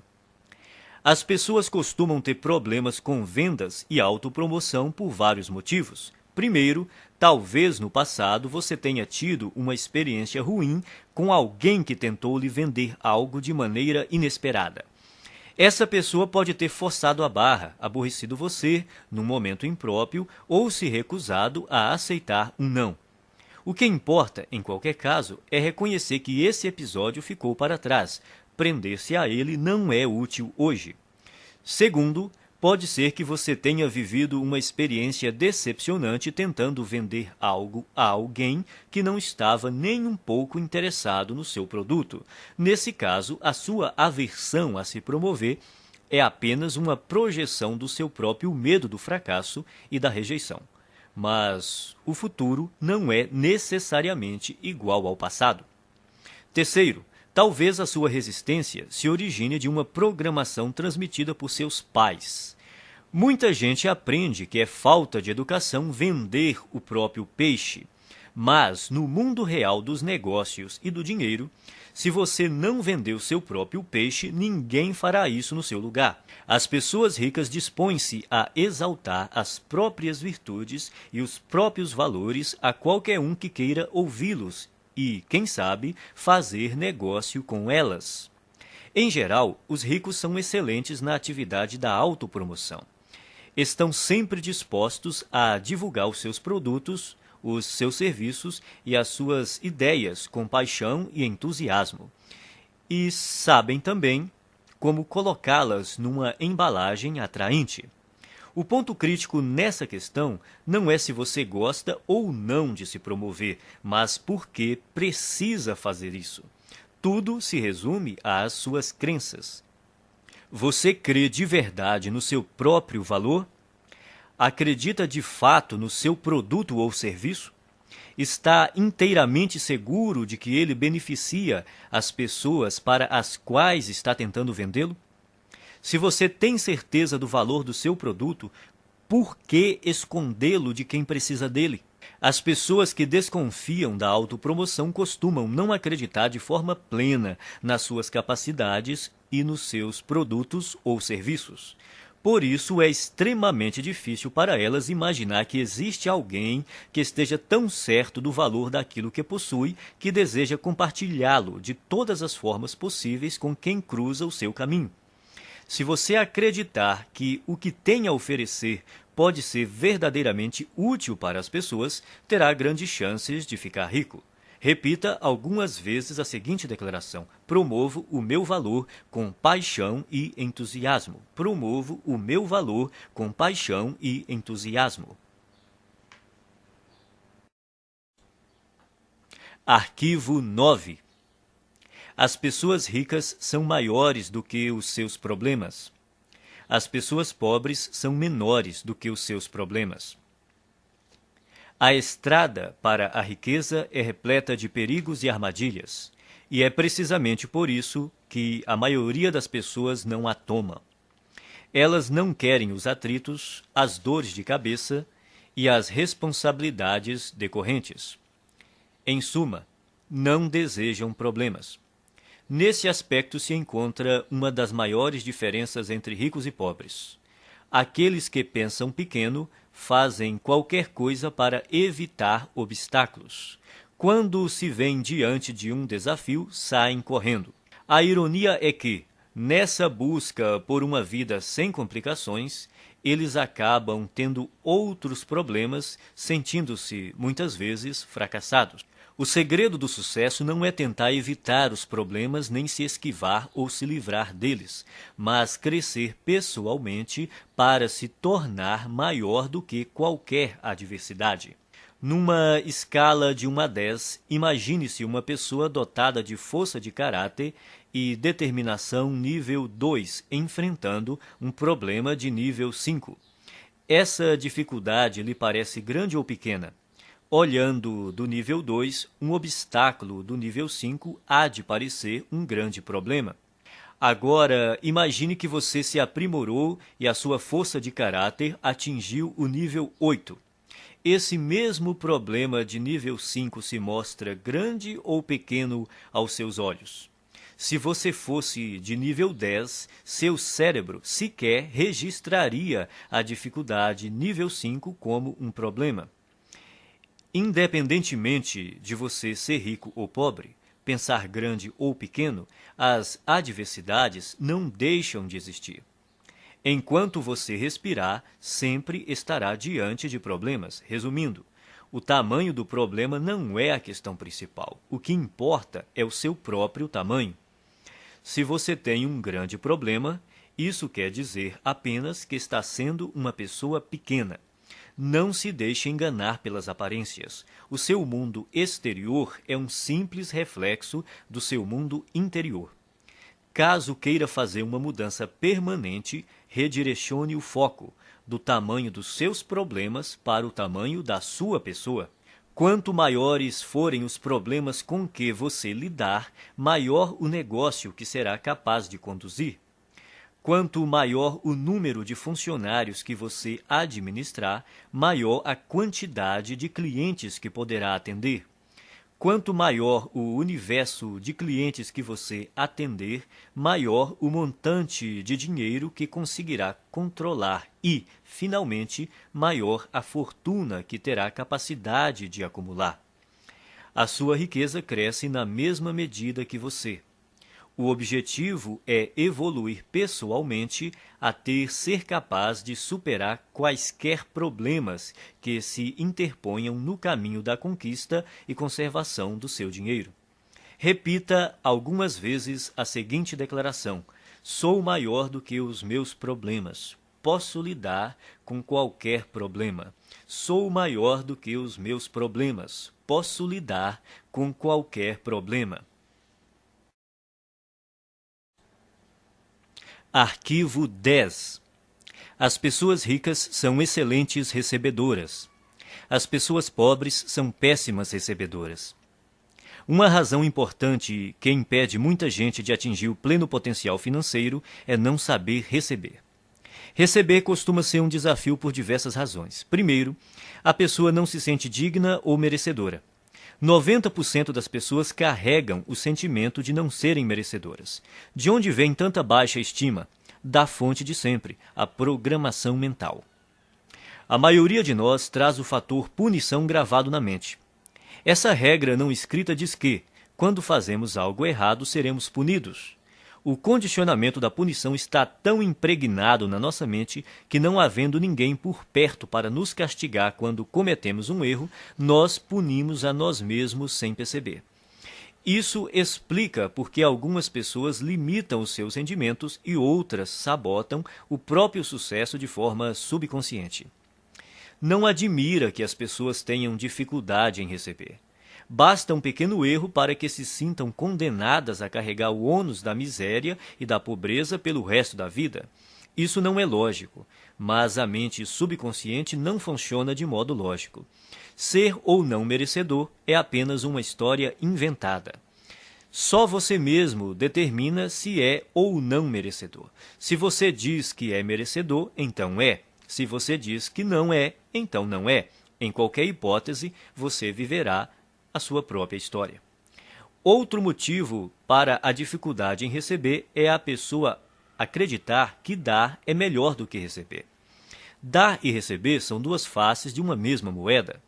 [SPEAKER 1] As pessoas costumam ter problemas com vendas e autopromoção por vários motivos. Primeiro, talvez no passado você tenha tido uma experiência ruim com alguém que tentou lhe vender algo de maneira inesperada. Essa pessoa pode ter forçado a barra, aborrecido você num momento impróprio ou se recusado a aceitar um não. O que importa, em qualquer caso, é reconhecer que esse episódio ficou para trás. Prender-se a ele não é útil hoje. Segundo, pode ser que você tenha vivido uma experiência decepcionante tentando vender algo a alguém que não estava nem um pouco interessado no seu produto. Nesse caso, a sua aversão a se promover é apenas uma projeção do seu próprio medo do fracasso e da rejeição. Mas o futuro não é necessariamente igual ao passado. Terceiro, talvez a sua resistência se origine de uma programação transmitida por seus pais. Muita gente aprende que é falta de educação vender o próprio peixe. Mas, no mundo real dos negócios e do dinheiro, se você não vender o seu próprio peixe, ninguém fará isso no seu lugar. As pessoas ricas dispõem-se a exaltar as próprias virtudes e os próprios valores a qualquer um que queira ouvi-los e, quem sabe, fazer negócio com elas. Em geral, os ricos são excelentes na atividade da autopromoção. Estão sempre dispostos a divulgar os seus produtos, os seus serviços e as suas ideias com paixão e entusiasmo. E sabem também como colocá-las numa embalagem atraente. O ponto crítico nessa questão não é se você gosta ou não de se promover, mas por que precisa fazer isso. Tudo se resume às suas crenças. Você crê de verdade no seu próprio valor? Acredita de fato no seu produto ou serviço? Está inteiramente seguro de que ele beneficia as pessoas para as quais está tentando vendê-lo? Se você tem certeza do valor do seu produto, por que escondê-lo de quem precisa dele? As pessoas que desconfiam da autopromoção costumam não acreditar de forma plena nas suas capacidades e nos seus produtos ou serviços. Por isso, é extremamente difícil para elas imaginar que existe alguém que esteja tão certo do valor daquilo que possui que deseja compartilhá-lo de todas as formas possíveis com quem cruza o seu caminho. Se você acreditar que o que tem a oferecer pode ser verdadeiramente útil para as pessoas, terá grandes chances de ficar rico. Repita algumas vezes a seguinte declaração: promovo o meu valor com paixão e entusiasmo. Promovo o meu valor com paixão e entusiasmo. Arquivo 9. As pessoas ricas são maiores do que os seus problemas. As pessoas pobres são menores do que os seus problemas. A estrada para a riqueza é repleta de perigos e armadilhas, e é precisamente por isso que a maioria das pessoas não a toma. Elas não querem os atritos, as dores de cabeça e as responsabilidades decorrentes. Em suma, não desejam problemas. Nesse aspecto se encontra uma das maiores diferenças entre ricos e pobres. Aqueles que pensam pequeno fazem qualquer coisa para evitar obstáculos. Quando se veem diante de um desafio, saem correndo. A ironia é que, nessa busca por uma vida sem complicações, eles acabam tendo outros problemas, sentindo-se, muitas vezes, fracassados. O segredo do sucesso não é tentar evitar os problemas nem se esquivar ou se livrar deles, mas crescer pessoalmente para se tornar maior do que qualquer adversidade. Numa escala de 1 a 10, imagine-se uma pessoa dotada de força de caráter e determinação nível 2, enfrentando um problema de nível 5. Essa dificuldade lhe parece grande ou pequena? Olhando do nível 2, um obstáculo do nível 5 há de parecer um grande problema. Agora, imagine que você se aprimorou e a sua força de caráter atingiu o nível 8. Esse mesmo problema de nível 5 se mostra grande ou pequeno aos seus olhos? Se você fosse de nível 10, seu cérebro sequer registraria a dificuldade nível 5 como um problema. Independentemente de você ser rico ou pobre, pensar grande ou pequeno, as adversidades não deixam de existir. Enquanto você respirar, sempre estará diante de problemas. Resumindo, o tamanho do problema não é a questão principal. O que importa é o seu próprio tamanho. Se você tem um grande problema, isso quer dizer apenas que está sendo uma pessoa pequena. Não se deixe enganar pelas aparências. O seu mundo exterior é um simples reflexo do seu mundo interior. Caso queira fazer uma mudança permanente, redirecione o foco do tamanho dos seus problemas para o tamanho da sua pessoa. Quanto maiores forem os problemas com que você lidar, maior o negócio que será capaz de conduzir. Quanto maior o número de funcionários que você administrar, maior a quantidade de clientes que poderá atender. Quanto maior o universo de clientes que você atender, maior o montante de dinheiro que conseguirá controlar e, finalmente, maior a fortuna que terá capacidade de acumular. A sua riqueza cresce na mesma medida que você. O objetivo é evoluir pessoalmente até ser capaz de superar quaisquer problemas que se interponham no caminho da conquista e conservação do seu dinheiro. Repita algumas vezes a seguinte declaração: sou maior do que os meus problemas. Posso lidar com qualquer problema. Sou maior do que os meus problemas. Posso lidar com qualquer problema. Arquivo 10. As pessoas ricas são excelentes recebedoras. As pessoas pobres são péssimas recebedoras. Uma razão importante que impede muita gente de atingir o pleno potencial financeiro é não saber receber. Receber costuma ser um desafio por diversas razões. Primeiro, a pessoa não se sente digna ou merecedora. 90% das pessoas carregam o sentimento de não serem merecedoras. De onde vem tanta baixa estima? Da fonte de sempre, a programação mental. A maioria de nós traz o fator punição gravado na mente. Essa regra não escrita diz que, quando fazemos algo errado, seremos punidos. O condicionamento da punição está tão impregnado na nossa mente que, não havendo ninguém por perto para nos castigar quando cometemos um erro, nós punimos a nós mesmos sem perceber. Isso explica por que algumas pessoas limitam os seus rendimentos e outras sabotam o próprio sucesso de forma subconsciente. Não admira que as pessoas tenham dificuldade em receber. Basta um pequeno erro para que se sintam condenadas a carregar o ônus da miséria e da pobreza pelo resto da vida. Isso não é lógico, mas a mente subconsciente não funciona de modo lógico. Ser ou não merecedor é apenas uma história inventada. Só você mesmo determina se é ou não merecedor. Se você diz que é merecedor, então é. Se você diz que não é, então não é. Em qualquer hipótese, você viverá a sua própria história. Outro motivo para a dificuldade em receber é a pessoa acreditar que dar é melhor do que receber. Dar e receber são duas faces de uma mesma moeda.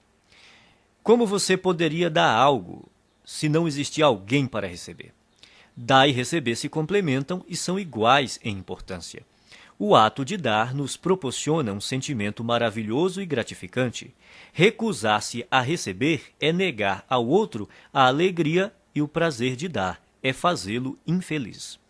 [SPEAKER 1] Como você poderia dar algo se não existir alguém para receber? Dar e receber se complementam e são iguais em importância. O ato de dar nos proporciona um sentimento maravilhoso e gratificante. Recusar-se a receber é negar ao outro a alegria e o prazer de dar, é fazê-lo infeliz.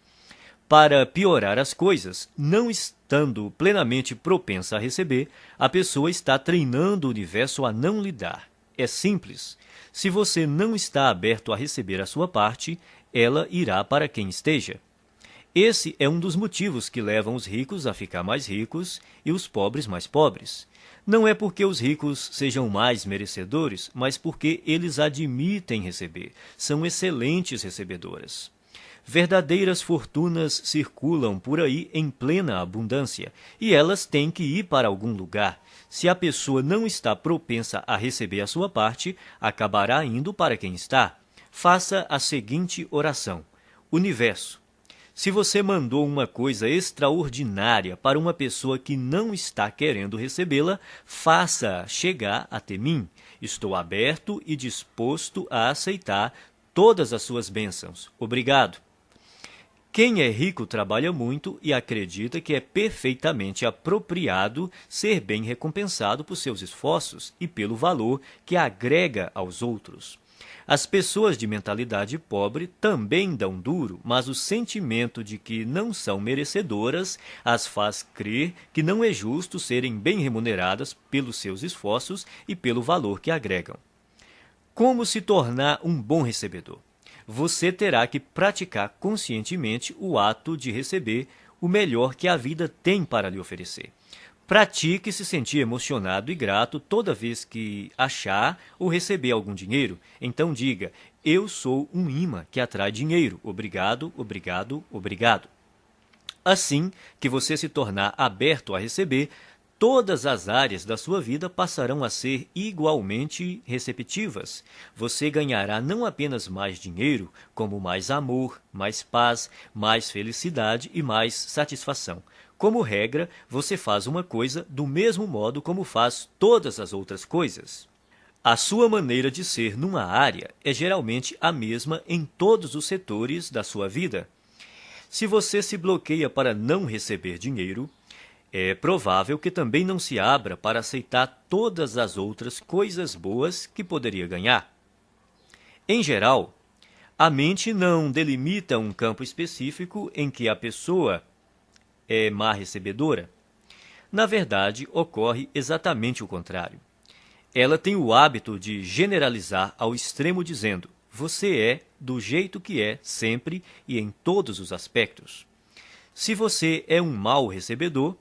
[SPEAKER 1] Para piorar as coisas, não estando plenamente propensa a receber, a pessoa está treinando o universo a não lhe dar. É simples. Se você não está aberto a receber a sua parte, ela irá para quem esteja. Esse é um dos motivos que levam os ricos a ficar mais ricos e os pobres mais pobres. Não é porque os ricos sejam mais merecedores, mas porque eles admitem receber. São excelentes recebedoras. Verdadeiras fortunas circulam por aí em plena abundância, e elas têm que ir para algum lugar. Se a pessoa não está propensa a receber a sua parte, acabará indo para quem está. Faça a seguinte oração: Universo, se você mandou uma coisa extraordinária para uma pessoa que não está querendo recebê-la, faça chegar até mim. Estou aberto e disposto a aceitar todas as suas bênçãos. Obrigado. Quem é rico trabalha muito e acredita que é perfeitamente apropriado ser bem recompensado por seus esforços e pelo valor que agrega aos outros. As pessoas de mentalidade pobre também dão duro, mas o sentimento de que não são merecedoras as faz crer que não é justo serem bem remuneradas pelos seus esforços e pelo valor que agregam. Como se tornar um bom recebedor? Você terá que praticar conscientemente o ato de receber o melhor que a vida tem para lhe oferecer. Pratique se sentir emocionado e grato toda vez que achar ou receber algum dinheiro. Então diga: eu sou um imã que atrai dinheiro. Obrigado, obrigado, obrigado. Assim que você se tornar aberto a receber, todas as áreas da sua vida passarão a ser igualmente receptivas. Você ganhará não apenas mais dinheiro, como mais amor, mais paz, mais felicidade e mais satisfação. Como regra, você faz uma coisa do mesmo modo como faz todas as outras coisas. A sua maneira de ser numa área é geralmente a mesma em todos os setores da sua vida. Se você se bloqueia para não receber dinheiro, é provável que também não se abra para aceitar todas as outras coisas boas que poderia ganhar. Em geral, a mente não delimita um campo específico em que a pessoa é má recebedora. Na verdade, ocorre exatamente o contrário. Ela tem o hábito de generalizar ao extremo dizendo: você é do jeito que é sempre e em todos os aspectos. Se você é um mau recebedor,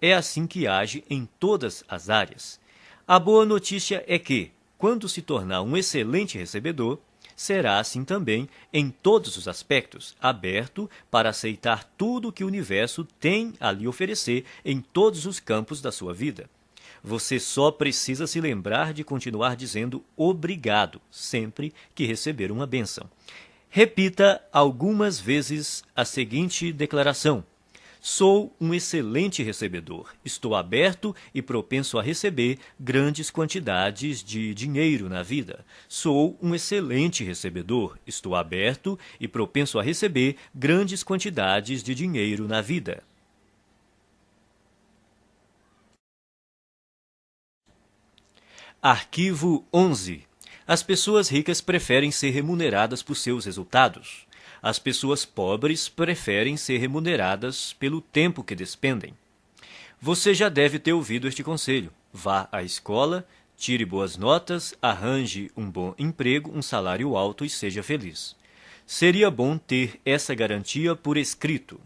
[SPEAKER 1] é assim que age em todas as áreas. A boa notícia é que, quando se tornar um excelente recebedor, será assim também em todos os aspectos, aberto para aceitar tudo que o universo tem a lhe oferecer em todos os campos da sua vida. Você só precisa se lembrar de continuar dizendo obrigado sempre que receber uma bênção. Repita algumas vezes a seguinte declaração: Sou um excelente recebedor. Estou aberto e propenso a receber grandes quantidades de dinheiro na vida. Sou um excelente recebedor. Estou aberto e propenso a receber grandes quantidades de dinheiro na vida. Arquivo 11. As pessoas ricas preferem ser remuneradas por seus resultados. As pessoas pobres preferem ser remuneradas pelo tempo que despendem. Você já deve ter ouvido este conselho. Vá à escola, tire boas notas, arranje um bom emprego, um salário alto e seja feliz. Seria bom ter essa garantia por escrito.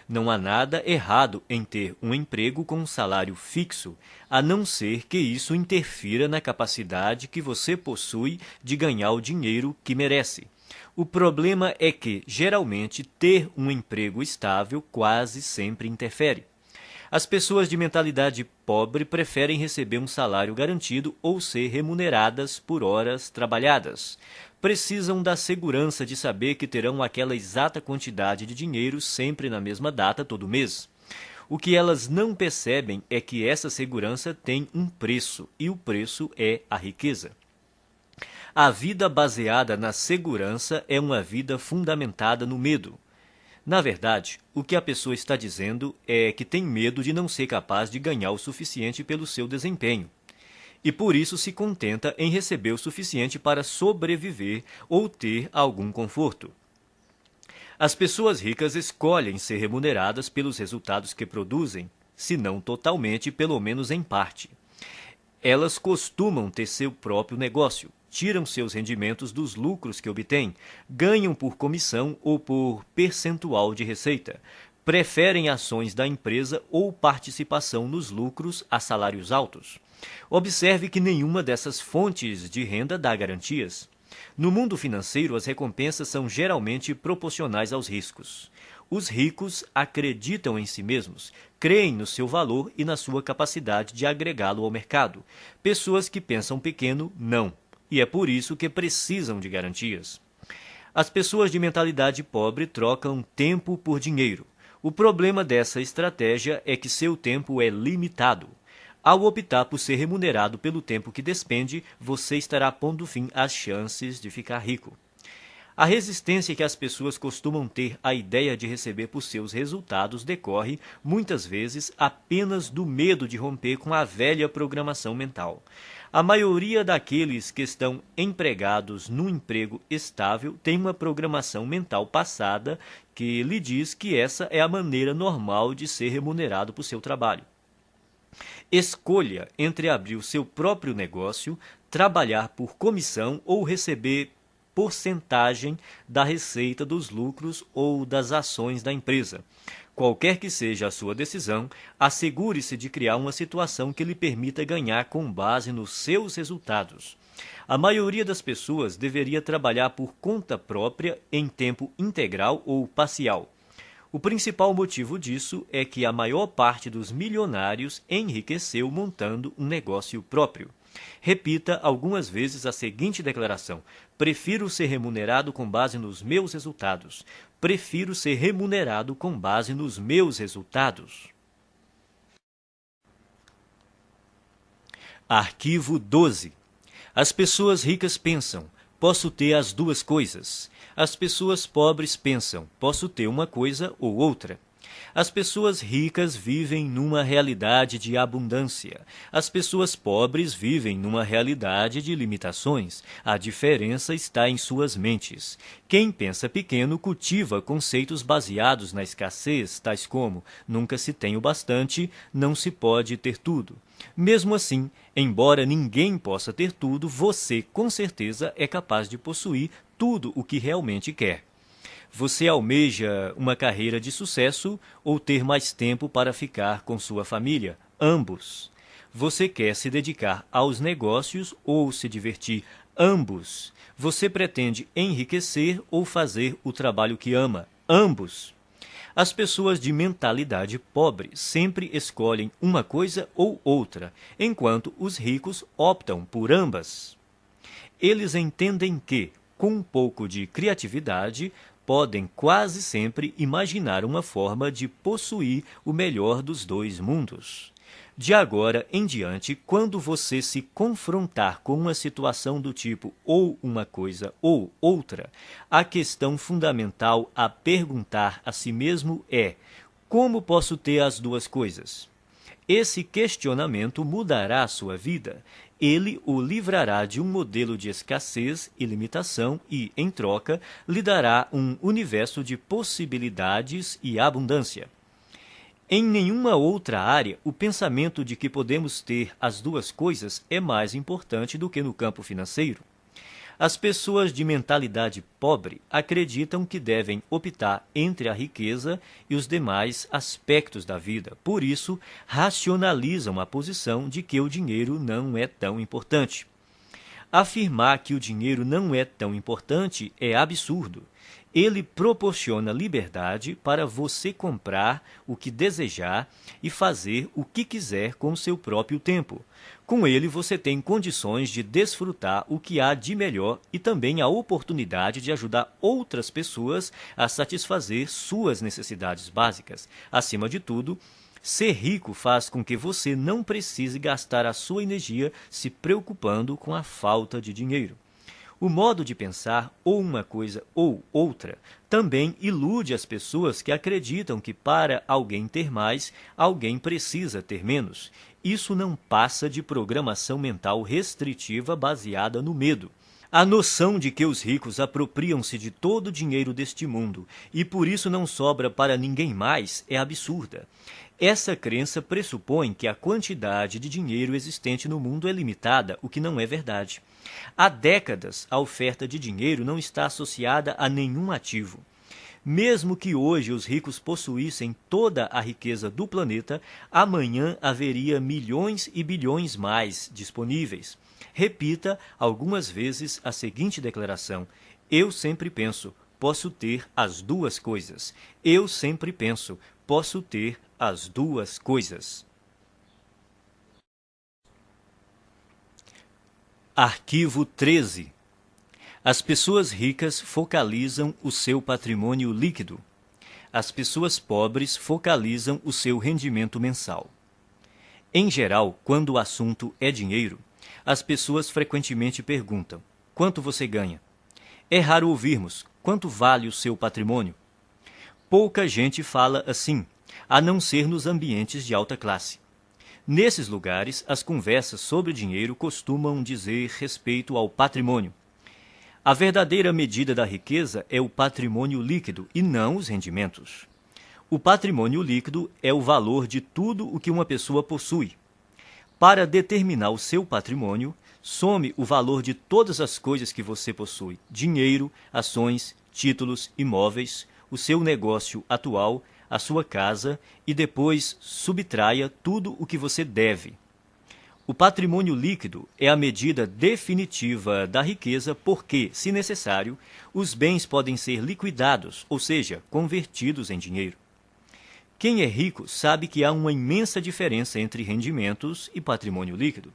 [SPEAKER 1] Não há nada errado em ter um emprego com um salário fixo, a não ser que isso interfira na capacidade que você possui de ganhar o dinheiro que merece. O problema é que, geralmente, ter um emprego estável quase sempre interfere. As pessoas de mentalidade pobre preferem receber um salário garantido ou ser remuneradas por horas trabalhadas. Precisam da segurança de saber que terão aquela exata quantidade de dinheiro sempre na mesma data todo mês. O que elas não percebem é que essa segurança tem um preço, e o preço é a riqueza. A vida baseada na segurança é uma vida fundamentada no medo. Na verdade, o que a pessoa está dizendo é que tem medo de não ser capaz de ganhar o suficiente pelo seu desempenho. E por isso se contenta em receber o suficiente para sobreviver ou ter algum conforto. As pessoas ricas escolhem ser remuneradas pelos resultados que produzem, se não totalmente, pelo menos em parte. Elas costumam ter seu próprio negócio, tiram seus rendimentos dos lucros que obtêm, ganham por comissão ou por percentual de receita, preferem ações da empresa ou participação nos lucros a salários altos. Observe que nenhuma dessas fontes de renda dá garantias. No mundo financeiro, as recompensas são geralmente proporcionais aos riscos. Os ricos acreditam em si mesmos, creem no seu valor e na sua capacidade de agregá-lo ao mercado. Pessoas que pensam pequeno, não. E é por isso que precisam de garantias. As pessoas de mentalidade pobre trocam tempo por dinheiro. O problema dessa estratégia é que seu tempo é limitado. Ao optar por ser remunerado pelo tempo que despende, você estará pondo fim às chances de ficar rico. A resistência que as pessoas costumam ter à ideia de receber por seus resultados decorre, muitas vezes, apenas do medo de romper com a velha programação mental. A maioria daqueles que estão empregados num emprego estável tem uma programação mental passada que lhe diz que essa é a maneira normal de ser remunerado por seu trabalho. Escolha entre abrir o seu próprio negócio, trabalhar por comissão ou receber porcentagem da receita dos lucros ou das ações da empresa. Qualquer que seja a sua decisão, assegure-se de criar uma situação que lhe permita ganhar com base nos seus resultados. A maioria das pessoas deveria trabalhar por conta própria em tempo integral ou parcial. O principal motivo disso é que a maior parte dos milionários enriqueceu montando um negócio próprio. Repita algumas vezes a seguinte declaração: prefiro ser remunerado com base nos meus resultados. Prefiro ser remunerado com base nos meus resultados. Arquivo 12. As pessoas ricas pensam: posso ter as duas coisas. As pessoas pobres pensam: posso ter uma coisa ou outra. As pessoas ricas vivem numa realidade de abundância. As pessoas pobres vivem numa realidade de limitações. A diferença está em suas mentes. Quem pensa pequeno cultiva conceitos baseados na escassez, tais como: nunca se tem o bastante, não se pode ter tudo. Mesmo assim, embora ninguém possa ter tudo, você, com certeza, é capaz de possuir tudo o que realmente quer. Você almeja uma carreira de sucesso ou ter mais tempo para ficar com sua família? Ambos. Você quer se dedicar aos negócios ou se divertir? Ambos. Você pretende enriquecer ou fazer o trabalho que ama? Ambos. As pessoas de mentalidade pobre sempre escolhem uma coisa ou outra, enquanto os ricos optam por ambas. Eles entendem que, com um pouco de criatividade, podem quase sempre imaginar uma forma de possuir o melhor dos dois mundos. De agora em diante, quando você se confrontar com uma situação do tipo ou uma coisa ou outra, a questão fundamental a perguntar a si mesmo é: como posso ter as duas coisas? Esse questionamento mudará a sua vida. Ele o livrará de um modelo de escassez e limitação e, em troca, lhe dará um universo de possibilidades e abundância. Em nenhuma outra área, o pensamento de que podemos ter as duas coisas é mais importante do que no campo financeiro. As pessoas de mentalidade pobre acreditam que devem optar entre a riqueza e os demais aspectos da vida. Por isso, racionalizam a posição de que o dinheiro não é tão importante. Afirmar que o dinheiro não é tão importante é absurdo. Ele proporciona liberdade para você comprar o que desejar e fazer o que quiser com seu próprio tempo. Com ele, você tem condições de desfrutar o que há de melhor e também a oportunidade de ajudar outras pessoas a satisfazer suas necessidades básicas. Acima de tudo, ser rico faz com que você não precise gastar a sua energia se preocupando com a falta de dinheiro. O modo de pensar, ou uma coisa ou outra, também ilude as pessoas que acreditam que para alguém ter mais, alguém precisa ter menos. Isso não passa de programação mental restritiva baseada no medo. A noção de que os ricos apropriam-se de todo o dinheiro deste mundo e por isso não sobra para ninguém mais é absurda. Essa crença pressupõe que a quantidade de dinheiro existente no mundo é limitada, o que não é verdade. Há décadas, a oferta de dinheiro não está associada a nenhum ativo. Mesmo que hoje os ricos possuíssem toda a riqueza do planeta, amanhã haveria milhões e bilhões mais disponíveis. Repita algumas vezes a seguinte declaração: eu sempre penso, posso ter as duas coisas. Eu sempre penso, posso ter as duas coisas. Arquivo 13. As pessoas ricas focalizam o seu patrimônio líquido. As pessoas pobres focalizam o seu rendimento mensal. Em geral, quando o assunto é dinheiro, as pessoas frequentemente perguntam: quanto você ganha? É raro ouvirmos: quanto vale o seu patrimônio? Pouca gente fala assim, a não ser nos ambientes de alta classe. Nesses lugares, as conversas sobre dinheiro costumam dizer respeito ao patrimônio. A verdadeira medida da riqueza é o patrimônio líquido e não os rendimentos. O patrimônio líquido é o valor de tudo o que uma pessoa possui. Para determinar o seu patrimônio, some o valor de todas as coisas que você possui: dinheiro, ações, títulos, imóveis, o seu negócio atual, a sua casa, e depois subtraia tudo o que você deve. O patrimônio líquido é a medida definitiva da riqueza porque, se necessário, os bens podem ser liquidados, ou seja, convertidos em dinheiro. Quem é rico sabe que há uma imensa diferença entre rendimentos e patrimônio líquido.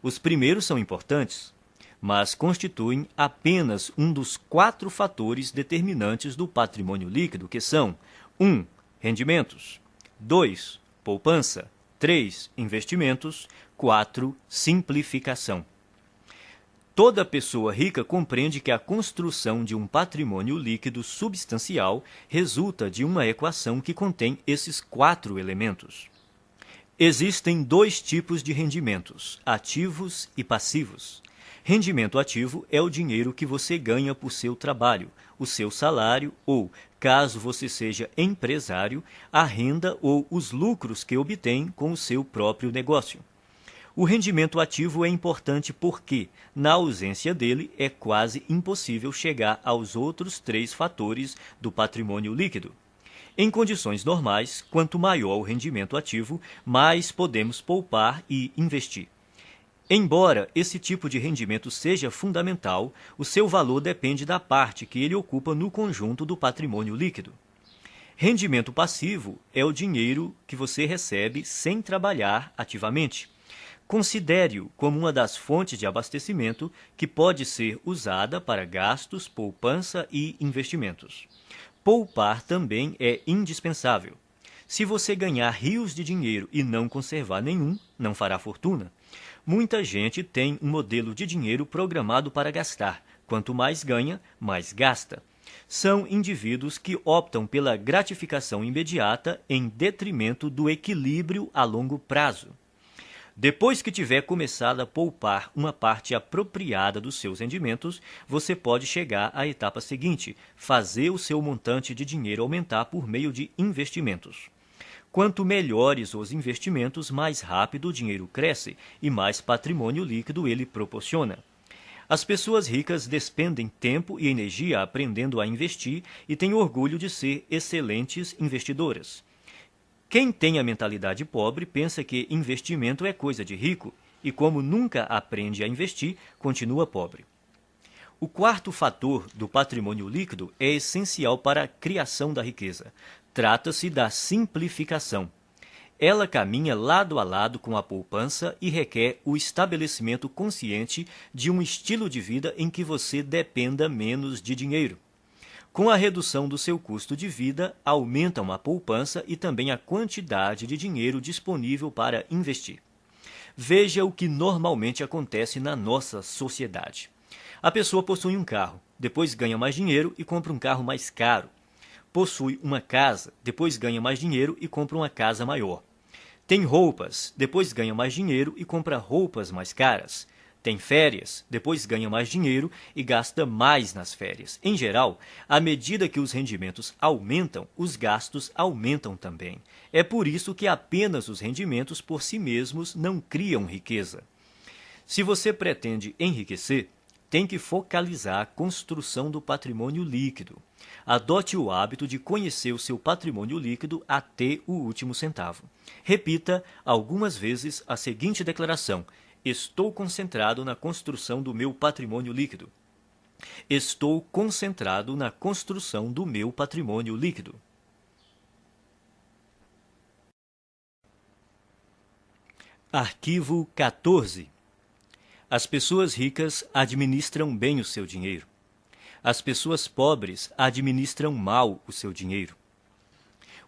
[SPEAKER 1] Os primeiros são importantes, mas constituem apenas um dos 4 fatores determinantes do patrimônio líquido, que são: 1. Rendimentos. 2. Poupança. 3. Investimentos. 4. Simplificação. Toda pessoa rica compreende que a construção de um patrimônio líquido substancial resulta de uma equação que contém esses 4 elementos. Existem 2 tipos de rendimentos: ativos e passivos. Rendimento ativo é o dinheiro que você ganha por seu trabalho, o seu salário ou, caso você seja empresário, a renda ou os lucros que obtém com o seu próprio negócio. O rendimento ativo é importante porque, na ausência dele, é quase impossível chegar aos outros 3 fatores do patrimônio líquido. Em condições normais, quanto maior o rendimento ativo, mais podemos poupar e investir. Embora esse tipo de rendimento seja fundamental, o seu valor depende da parte que ele ocupa no conjunto do patrimônio líquido. Rendimento passivo é o dinheiro que você recebe sem trabalhar ativamente. Considere-o como uma das fontes de abastecimento que pode ser usada para gastos, poupança e investimentos. Poupar também é indispensável. Se você ganhar rios de dinheiro e não conservar nenhum, não fará fortuna. Muita gente tem um modelo de dinheiro programado para gastar. Quanto mais ganha, mais gasta. São indivíduos que optam pela gratificação imediata em detrimento do equilíbrio a longo prazo. Depois que tiver começado a poupar uma parte apropriada dos seus rendimentos, você pode chegar à etapa seguinte, fazer o seu montante de dinheiro aumentar por meio de investimentos. Quanto melhores os investimentos, mais rápido o dinheiro cresce e mais patrimônio líquido ele proporciona. As pessoas ricas despendem tempo e energia aprendendo a investir e têm orgulho de ser excelentes investidoras. Quem tem a mentalidade pobre pensa que investimento é coisa de rico e, como nunca aprende a investir, continua pobre. O quarto fator do patrimônio líquido é essencial para a criação da riqueza. Trata-se da simplificação. Ela caminha lado a lado com a poupança e requer o estabelecimento consciente de um estilo de vida em que você dependa menos de dinheiro. Com a redução do seu custo de vida, aumentam a poupança e também a quantidade de dinheiro disponível para investir. Veja o que normalmente acontece na nossa sociedade. A pessoa possui um carro, depois ganha mais dinheiro e compra um carro mais caro. Possui uma casa, depois ganha mais dinheiro e compra uma casa maior. Tem roupas, depois ganha mais dinheiro e compra roupas mais caras. Tem férias, depois ganha mais dinheiro e gasta mais nas férias. Em geral, à medida que os rendimentos aumentam, os gastos aumentam também. É por isso que apenas os rendimentos por si mesmos não criam riqueza. Se você pretende enriquecer, tem que focalizar a construção do patrimônio líquido. Adote o hábito de conhecer o seu patrimônio líquido até o último centavo. Repita algumas vezes a seguinte declaração: estou concentrado na construção do meu patrimônio líquido. Estou concentrado na construção do meu patrimônio líquido. Arquivo 14. As pessoas ricas administram bem o seu dinheiro. As pessoas pobres administram mal o seu dinheiro.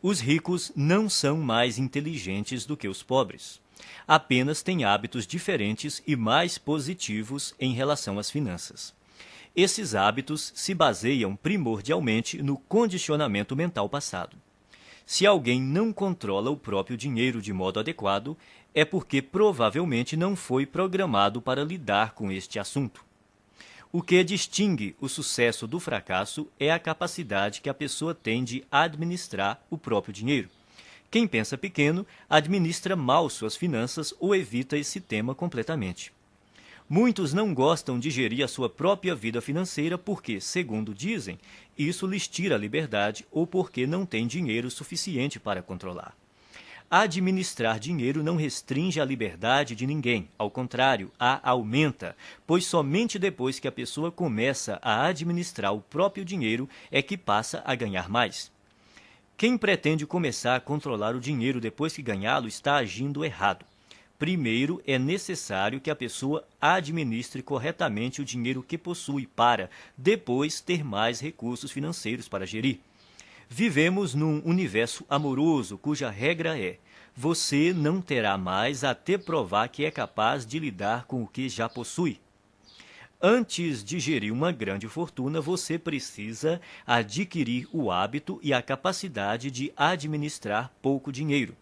[SPEAKER 1] Os ricos não são mais inteligentes do que os pobres. Apenas têm hábitos diferentes e mais positivos em relação às finanças. Esses hábitos se baseiam primordialmente no condicionamento mental passado. Se alguém não controla o próprio dinheiro de modo adequado, é porque provavelmente não foi programado para lidar com este assunto. O que distingue o sucesso do fracasso é a capacidade que a pessoa tem de administrar o próprio dinheiro. Quem pensa pequeno administra mal suas finanças ou evita esse tema completamente. Muitos não gostam de gerir a sua própria vida financeira porque, segundo dizem, isso lhes tira a liberdade ou porque não têm dinheiro suficiente para controlar. Administrar dinheiro não restringe a liberdade de ninguém, ao contrário, a aumenta, pois somente depois que a pessoa começa a administrar o próprio dinheiro é que passa a ganhar mais. Quem pretende começar a controlar o dinheiro depois que ganhá-lo está agindo errado. Primeiro, é necessário que a pessoa administre corretamente o dinheiro que possui para, depois, ter mais recursos financeiros para gerir. Vivemos num universo amoroso cuja regra é: você não terá mais até provar que é capaz de lidar com o que já possui. Antes de gerir uma grande fortuna, você precisa adquirir o hábito e a capacidade de administrar pouco dinheiro.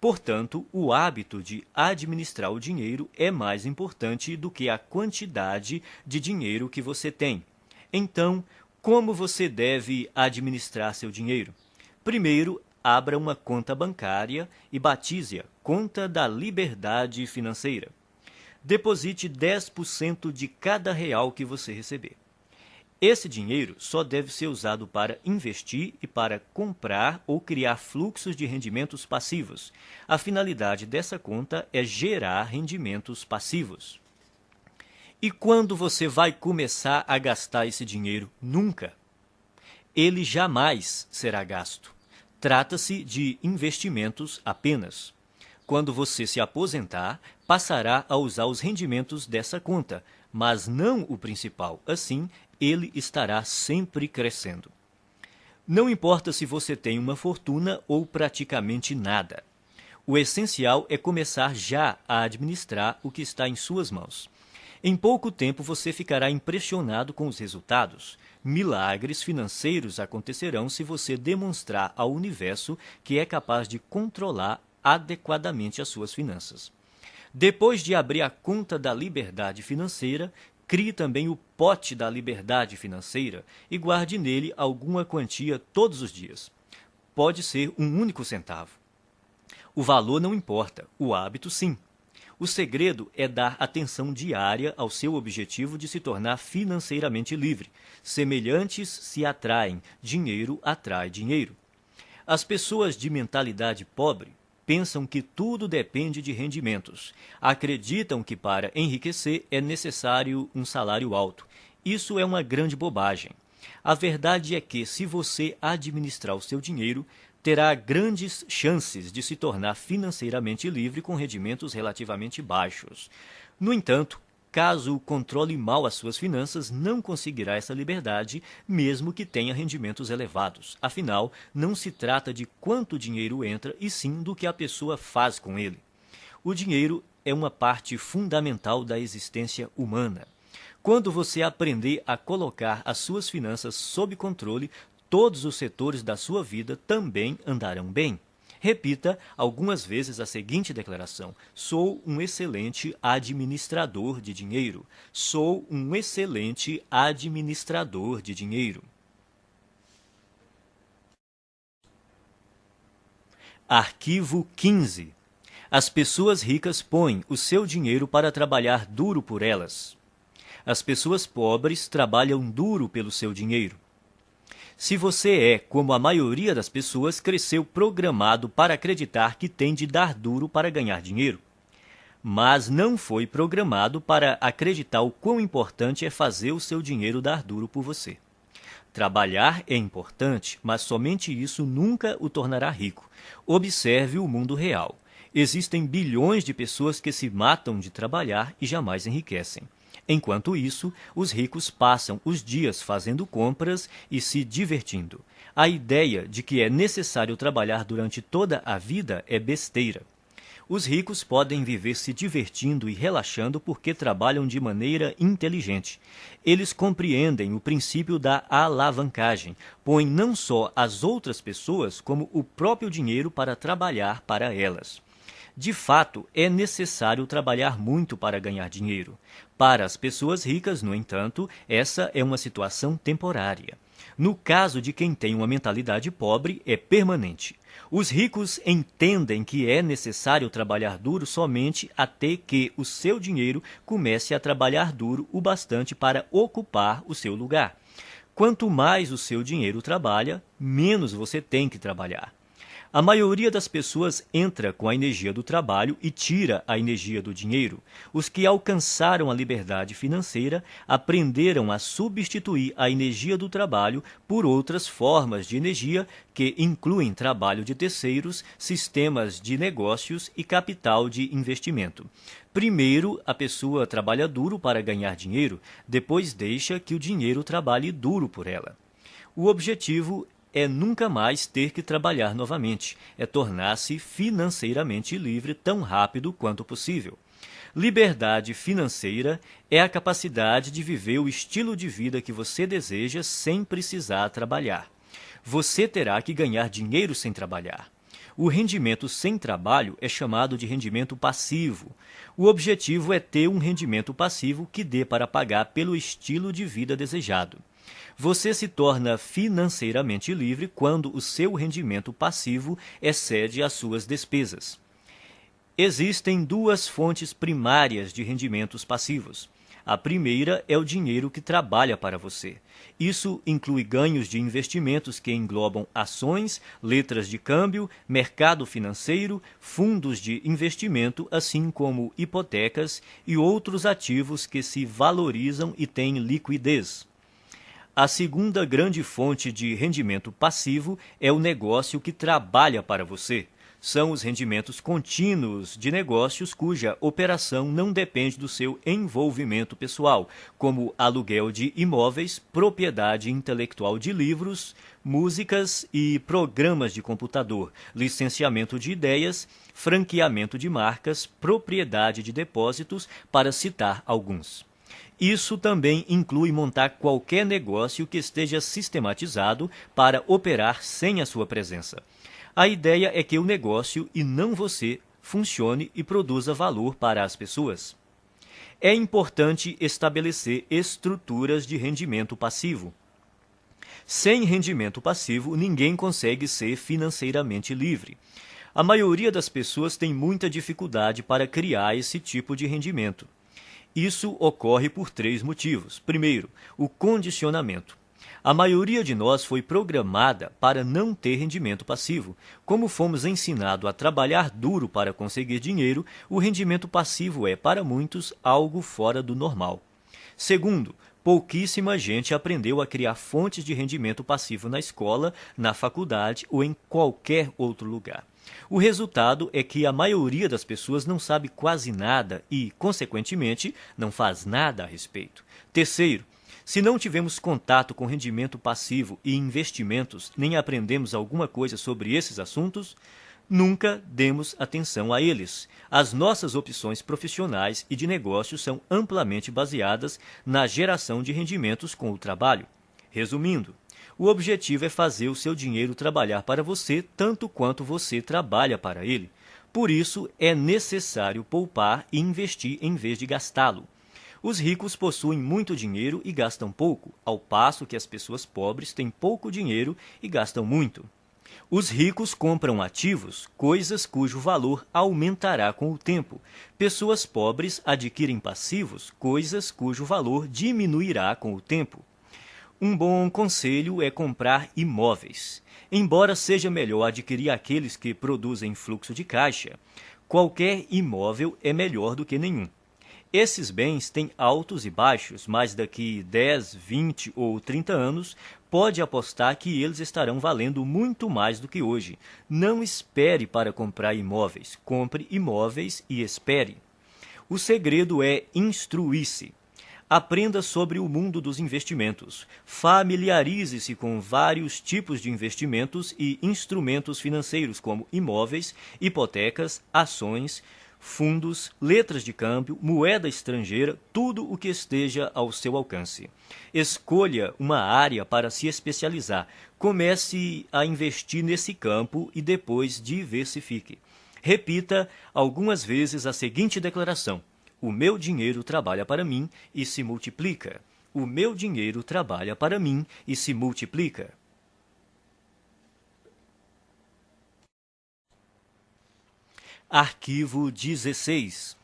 [SPEAKER 1] Portanto, o hábito de administrar o dinheiro é mais importante do que a quantidade de dinheiro que você tem. Então, como você deve administrar seu dinheiro? Primeiro, abra uma conta bancária e batize-a Conta da Liberdade Financeira. Deposite 10% de cada real que você receber. Esse dinheiro só deve ser usado para investir e para comprar ou criar fluxos de rendimentos passivos. A finalidade dessa conta é gerar rendimentos passivos. E quando você vai começar a gastar esse dinheiro? Nunca. Ele jamais será gasto. Trata-se de investimentos apenas. Quando você se aposentar, passará a usar os rendimentos dessa conta, mas não o principal. Assim, ele estará sempre crescendo. Não importa se você tem uma fortuna ou praticamente nada. O essencial é começar já a administrar o que está em suas mãos. Em pouco tempo você ficará impressionado com os resultados. Milagres financeiros acontecerão se você demonstrar ao universo que é capaz de controlar adequadamente as suas finanças. Depois de abrir a conta da liberdade financeira, crie também o pote da liberdade financeira e guarde nele alguma quantia todos os dias. Pode ser um único centavo. O valor não importa, o hábito sim. O segredo é dar atenção diária ao seu objetivo de se tornar financeiramente livre. Semelhantes se atraem, dinheiro atrai dinheiro. As pessoas de mentalidade pobre pensam que tudo depende de rendimentos. Acreditam que para enriquecer é necessário um salário alto. Isso é uma grande bobagem. A verdade é que, se você administrar o seu dinheiro, terá grandes chances de se tornar financeiramente livre com rendimentos relativamente baixos. No entanto, caso controle mal as suas finanças, não conseguirá essa liberdade, mesmo que tenha rendimentos elevados. Afinal, não se trata de quanto dinheiro entra, e sim do que a pessoa faz com ele. O dinheiro é uma parte fundamental da existência humana. Quando você aprender a colocar as suas finanças sob controle, todos os setores da sua vida também andarão bem. Repita algumas vezes a seguinte declaração: sou um excelente administrador de dinheiro. Sou um excelente administrador de dinheiro. Arquivo 15. As pessoas ricas põem o seu dinheiro para trabalhar duro por elas. As pessoas pobres trabalham duro pelo seu dinheiro. Se você é, como a maioria das pessoas, cresceu programado para acreditar que tem de dar duro para ganhar dinheiro, mas não foi programado para acreditar o quão importante é fazer o seu dinheiro dar duro por você. Trabalhar é importante, mas somente isso nunca o tornará rico. Observe o mundo real. Existem bilhões de pessoas que se matam de trabalhar e jamais enriquecem. Enquanto isso, os ricos passam os dias fazendo compras e se divertindo. A ideia de que é necessário trabalhar durante toda a vida é besteira. Os ricos podem viver se divertindo e relaxando porque trabalham de maneira inteligente. Eles compreendem o princípio da alavancagem, põem não só as outras pessoas, como o próprio dinheiro para trabalhar para elas. De fato, é necessário trabalhar muito para ganhar dinheiro. Para as pessoas ricas, no entanto, essa é uma situação temporária. No caso de quem tem uma mentalidade pobre, é permanente. Os ricos entendem que é necessário trabalhar duro somente até que o seu dinheiro comece a trabalhar duro o bastante para ocupar o seu lugar. Quanto mais o seu dinheiro trabalha, menos você tem que trabalhar. A maioria das pessoas entra com a energia do trabalho e tira a energia do dinheiro. Os que alcançaram a liberdade financeira aprenderam a substituir a energia do trabalho por outras formas de energia que incluem trabalho de terceiros, sistemas de negócios e capital de investimento. Primeiro, a pessoa trabalha duro para ganhar dinheiro, depois deixa que o dinheiro trabalhe duro por ela. O objetivo é nunca mais ter que trabalhar novamente, é tornar-se financeiramente livre tão rápido quanto possível. Liberdade financeira é a capacidade de viver o estilo de vida que você deseja sem precisar trabalhar. Você terá que ganhar dinheiro sem trabalhar. O rendimento sem trabalho é chamado de rendimento passivo. O objetivo é ter um rendimento passivo que dê para pagar pelo estilo de vida desejado. Você se torna financeiramente livre quando o seu rendimento passivo excede as suas despesas. Existem duas fontes primárias de rendimentos passivos. A primeira é o dinheiro que trabalha para você. Isso inclui ganhos de investimentos que englobam ações, letras de câmbio, mercado financeiro, fundos de investimento, assim como hipotecas e outros ativos que se valorizam e têm liquidez. A segunda grande fonte de rendimento passivo é o negócio que trabalha para você. são os rendimentos contínuos de negócios cuja operação não depende do seu envolvimento pessoal, como aluguel de imóveis, propriedade intelectual de livros, músicas e programas de computador, licenciamento de ideias, franqueamento de marcas, propriedade de depósitos, para citar alguns. Isso também inclui montar qualquer negócio que esteja sistematizado para operar sem a sua presença. A ideia é que o negócio, e não você, funcione e produza valor para as pessoas. É importante estabelecer estruturas de rendimento passivo. Sem rendimento passivo, ninguém consegue ser financeiramente livre. A maioria das pessoas tem muita dificuldade para criar esse tipo de rendimento. Isso ocorre por 3 motivos. Primeiro, o condicionamento. A maioria de nós foi programada para não ter rendimento passivo. Como fomos ensinados a trabalhar duro para conseguir dinheiro, o rendimento passivo é, para muitos, algo fora do normal. Segundo, pouquíssima gente aprendeu a criar fontes de rendimento passivo na escola, na faculdade ou em qualquer outro lugar. O resultado é que a maioria das pessoas não sabe quase nada e, consequentemente, não faz nada a respeito. Terceiro, se não tivemos contato com rendimento passivo e investimentos, nem aprendemos alguma coisa sobre esses assuntos, nunca demos atenção a eles. As nossas opções profissionais e de negócios são amplamente baseadas na geração de rendimentos com o trabalho. Resumindo, o objetivo é fazer o seu dinheiro trabalhar para você tanto quanto você trabalha para ele. Por isso, é necessário poupar e investir em vez de gastá-lo. Os ricos possuem muito dinheiro e gastam pouco, ao passo que as pessoas pobres têm pouco dinheiro e gastam muito. Os ricos compram ativos, coisas cujo valor aumentará com o tempo. Pessoas pobres adquirem passivos, coisas cujo valor diminuirá com o tempo. Um bom conselho é comprar imóveis. Embora seja melhor adquirir aqueles que produzem fluxo de caixa, qualquer imóvel é melhor do que nenhum. Esses bens têm altos e baixos, mas daqui 10, 20 ou 30 anos, pode apostar que eles estarão valendo muito mais do que hoje. Não espere para comprar imóveis. Compre imóveis e espere. O segredo é instruir-se. Aprenda sobre o mundo dos investimentos. Familiarize-se com vários tipos de investimentos e instrumentos financeiros, como imóveis, hipotecas, ações, fundos, letras de câmbio, moeda estrangeira, tudo o que esteja ao seu alcance. Escolha uma área para se especializar. Comece a investir nesse campo e depois diversifique. Repita algumas vezes a seguinte declaração: o meu dinheiro trabalha para mim e se multiplica. O meu dinheiro trabalha para mim e se multiplica. Arquivo 16.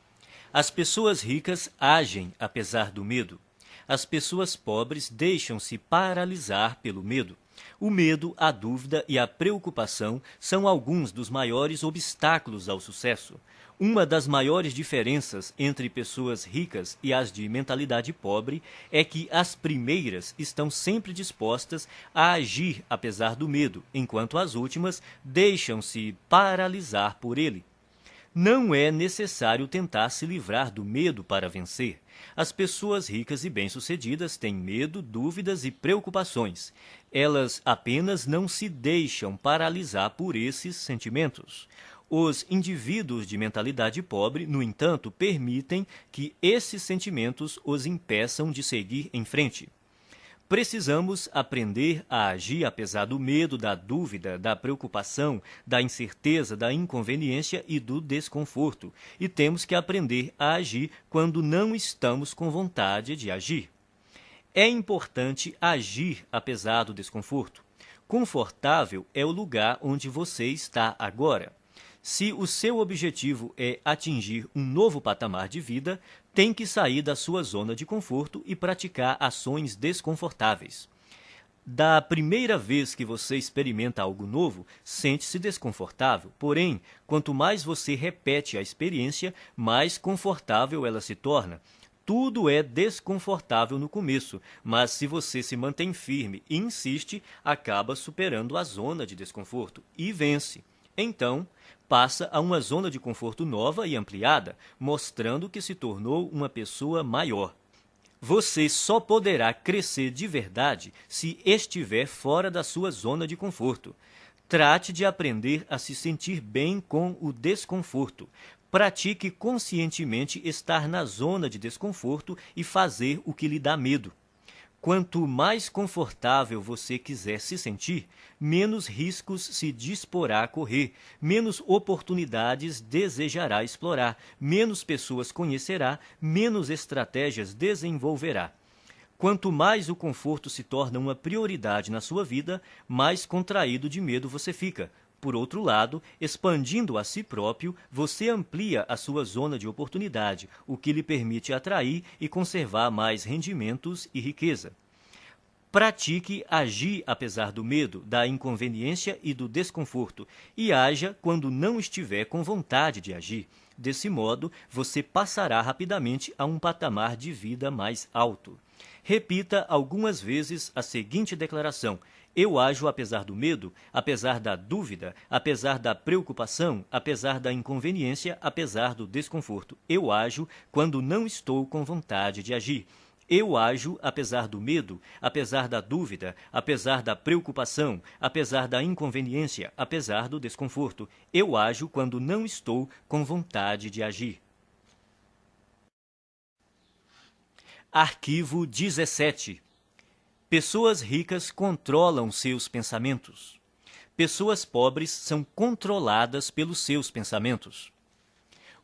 [SPEAKER 1] As pessoas ricas agem apesar do medo. As pessoas pobres deixam-se paralisar pelo medo. O medo, a dúvida e a preocupação são alguns dos maiores obstáculos ao sucesso. Uma das maiores diferenças entre pessoas ricas e as de mentalidade pobre é que as primeiras estão sempre dispostas a agir apesar do medo, enquanto as últimas deixam-se paralisar por ele. Não é necessário tentar se livrar do medo para vencer. As pessoas ricas e bem-sucedidas têm medo, dúvidas e preocupações. Elas apenas não se deixam paralisar por esses sentimentos. Os indivíduos de mentalidade pobre, no entanto, permitem que esses sentimentos os impeçam de seguir em frente. Precisamos aprender a agir apesar do medo, da dúvida, da preocupação, da incerteza, da inconveniência e do desconforto. E temos que aprender a agir quando não estamos com vontade de agir. É importante agir apesar do desconforto. Confortável é o lugar onde você está agora. Se o seu objetivo é atingir um novo patamar de vida, tem que sair da sua zona de conforto e praticar ações desconfortáveis. Da primeira vez que você experimenta algo novo, sente-se desconfortável. Porém, quanto mais você repete a experiência, mais confortável ela se torna. Tudo é desconfortável no começo, mas se você se mantém firme e insiste, acaba superando a zona de desconforto e vence. Então, passa a uma zona de conforto nova e ampliada, mostrando que se tornou uma pessoa maior. Você só poderá crescer de verdade se estiver fora da sua zona de conforto. Trate de aprender a se sentir bem com o desconforto. Pratique conscientemente estar na zona de desconforto e fazer o que lhe dá medo. Quanto mais confortável você quiser se sentir, menos riscos se disporá a correr, menos oportunidades desejará explorar, menos pessoas conhecerá, menos estratégias desenvolverá. Quanto mais o conforto se torna uma prioridade na sua vida, mais contraído de medo você fica. Por outro lado, expandindo a si próprio, você amplia a sua zona de oportunidade, o que lhe permite atrair e conservar mais rendimentos e riqueza. Pratique agir apesar do medo, da inconveniência e do desconforto, e haja quando não estiver com vontade de agir. Desse modo, você passará rapidamente a um patamar de vida mais alto. Repita algumas vezes a seguinte declaração: eu ajo apesar do medo, apesar da dúvida, apesar da preocupação, apesar da inconveniência, apesar do desconforto. Eu ajo quando não estou com vontade de agir. Eu ajo apesar do medo, apesar da dúvida, apesar da preocupação, apesar da inconveniência, apesar do desconforto. Eu ajo quando não estou com vontade de agir. Arquivo 17. Pessoas ricas controlam seus pensamentos. Pessoas pobres são controladas pelos seus pensamentos.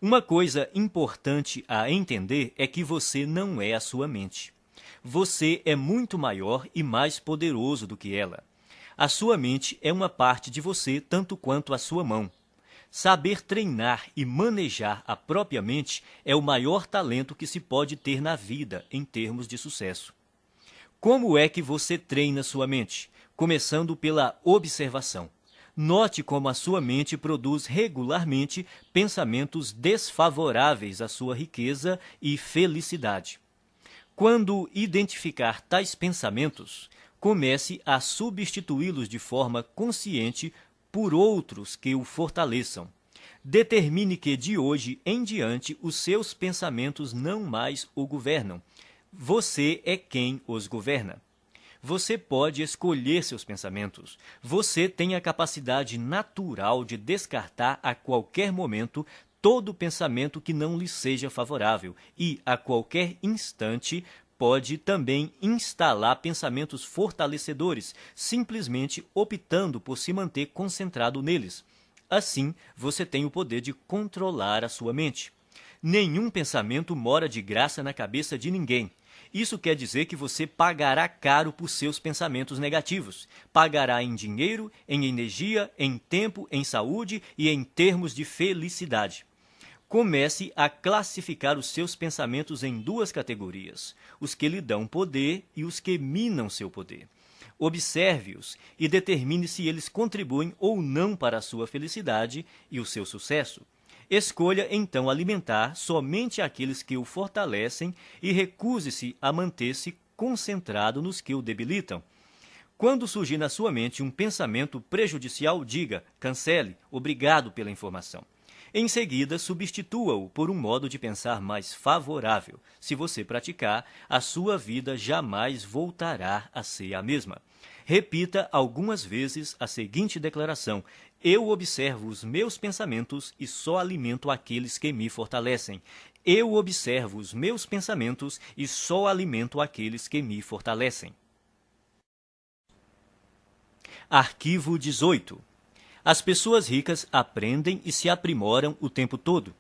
[SPEAKER 1] Uma coisa importante a entender é que você não é a sua mente. Você é muito maior e mais poderoso do que ela. A sua mente é uma parte de você tanto quanto a sua mão. Saber treinar e manejar a própria mente é o maior talento que se pode ter na vida em termos de sucesso. Como é que você treina sua mente? Começando pela observação. Note como a sua mente produz regularmente pensamentos desfavoráveis à sua riqueza e felicidade. Quando identificar tais pensamentos, comece a substituí-los de forma consciente por outros que o fortaleçam. Determine que de hoje em diante os seus pensamentos não mais o governam. Você é quem os governa. Você pode escolher seus pensamentos. Você tem a capacidade natural de descartar a qualquer momento todo pensamento que não lhe seja favorável e, a qualquer instante, pode também instalar pensamentos fortalecedores, simplesmente optando por se manter concentrado neles. Assim, você tem o poder de controlar a sua mente. Nenhum pensamento mora de graça na cabeça de ninguém. Isso quer dizer que você pagará caro por seus pensamentos negativos. Pagará em dinheiro, em energia, em tempo, em saúde e em termos de felicidade. Comece a classificar os seus pensamentos em duas categorias: os que lhe dão poder e os que minam seu poder. Observe-os e determine se eles contribuem ou não para a sua felicidade e o seu sucesso. Escolha, então, alimentar somente aqueles que o fortalecem e recuse-se a manter-se concentrado nos que o debilitam. Quando surgir na sua mente um pensamento prejudicial, diga: cancele, obrigado pela informação. Em seguida, substitua-o por um modo de pensar mais favorável. Se você praticar, a sua vida jamais voltará a ser a mesma. Repita algumas vezes a seguinte declaração: eu observo os meus pensamentos e só alimento aqueles que me fortalecem. Eu observo os meus pensamentos e só alimento aqueles que me fortalecem. Arquivo 18. As pessoas ricas aprendem e se aprimoram o tempo todo.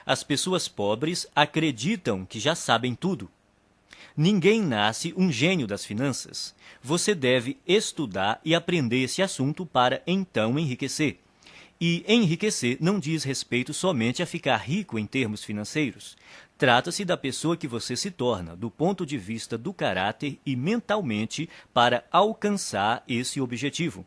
[SPEAKER 1] As pessoas pobres acreditam que já sabem tudo. Ninguém nasce um gênio das finanças. Você deve estudar e aprender esse assunto para então enriquecer. E enriquecer não diz respeito somente a ficar rico em termos financeiros. Trata-se da pessoa que você se torna, do ponto de vista do caráter e mentalmente, para alcançar esse objetivo.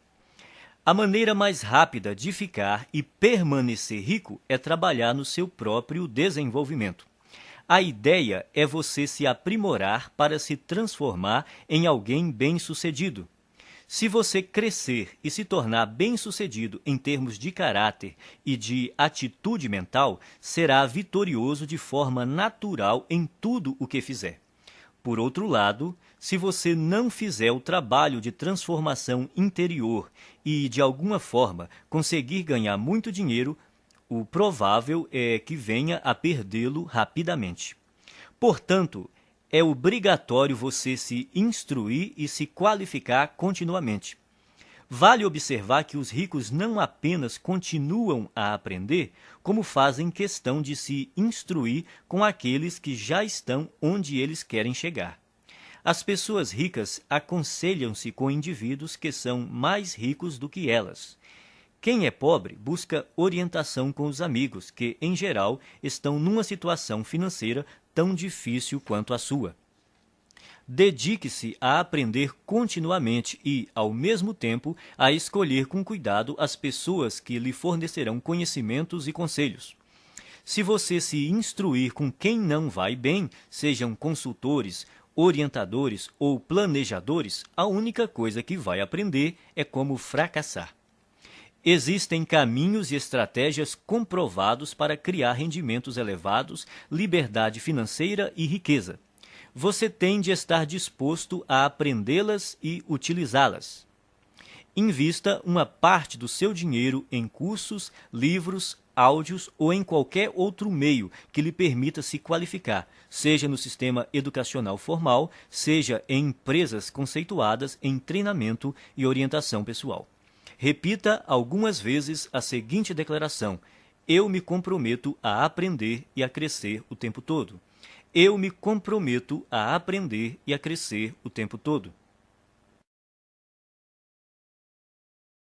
[SPEAKER 1] A maneira mais rápida de ficar e permanecer rico é trabalhar no seu próprio desenvolvimento. A ideia é você se aprimorar para se transformar em alguém bem-sucedido. Se você crescer e se tornar bem-sucedido em termos de caráter e de atitude mental, será vitorioso de forma natural em tudo o que fizer. Por outro lado, se você não fizer o trabalho de transformação interior e, de alguma forma, conseguir ganhar muito dinheiro, o provável é que venha a perdê-lo rapidamente. Portanto, é obrigatório você se instruir e se qualificar continuamente. Vale observar que os ricos não apenas continuam a aprender, como fazem questão de se instruir com aqueles que já estão onde eles querem chegar. As pessoas ricas aconselham-se com indivíduos que são mais ricos do que elas. Quem é pobre busca orientação com os amigos, que, em geral, estão numa situação financeira tão difícil quanto a sua. Dedique-se a aprender continuamente e, ao mesmo tempo, a escolher com cuidado as pessoas que lhe fornecerão conhecimentos e conselhos. Se você se instruir com quem não vai bem, sejam consultores, orientadores ou planejadores, a única coisa que vai aprender é como fracassar. Existem caminhos e estratégias comprovados para criar rendimentos elevados, liberdade financeira e riqueza. Você tem de estar disposto a aprendê-las e utilizá-las. Invista uma parte do seu dinheiro em cursos, livros, áudios ou em qualquer outro meio que lhe permita se qualificar, seja no sistema educacional formal, seja em empresas conceituadas em treinamento e orientação pessoal. Repita algumas vezes a seguinte declaração: eu me comprometo a aprender e a crescer o tempo todo. Eu me comprometo a aprender e a crescer o tempo todo.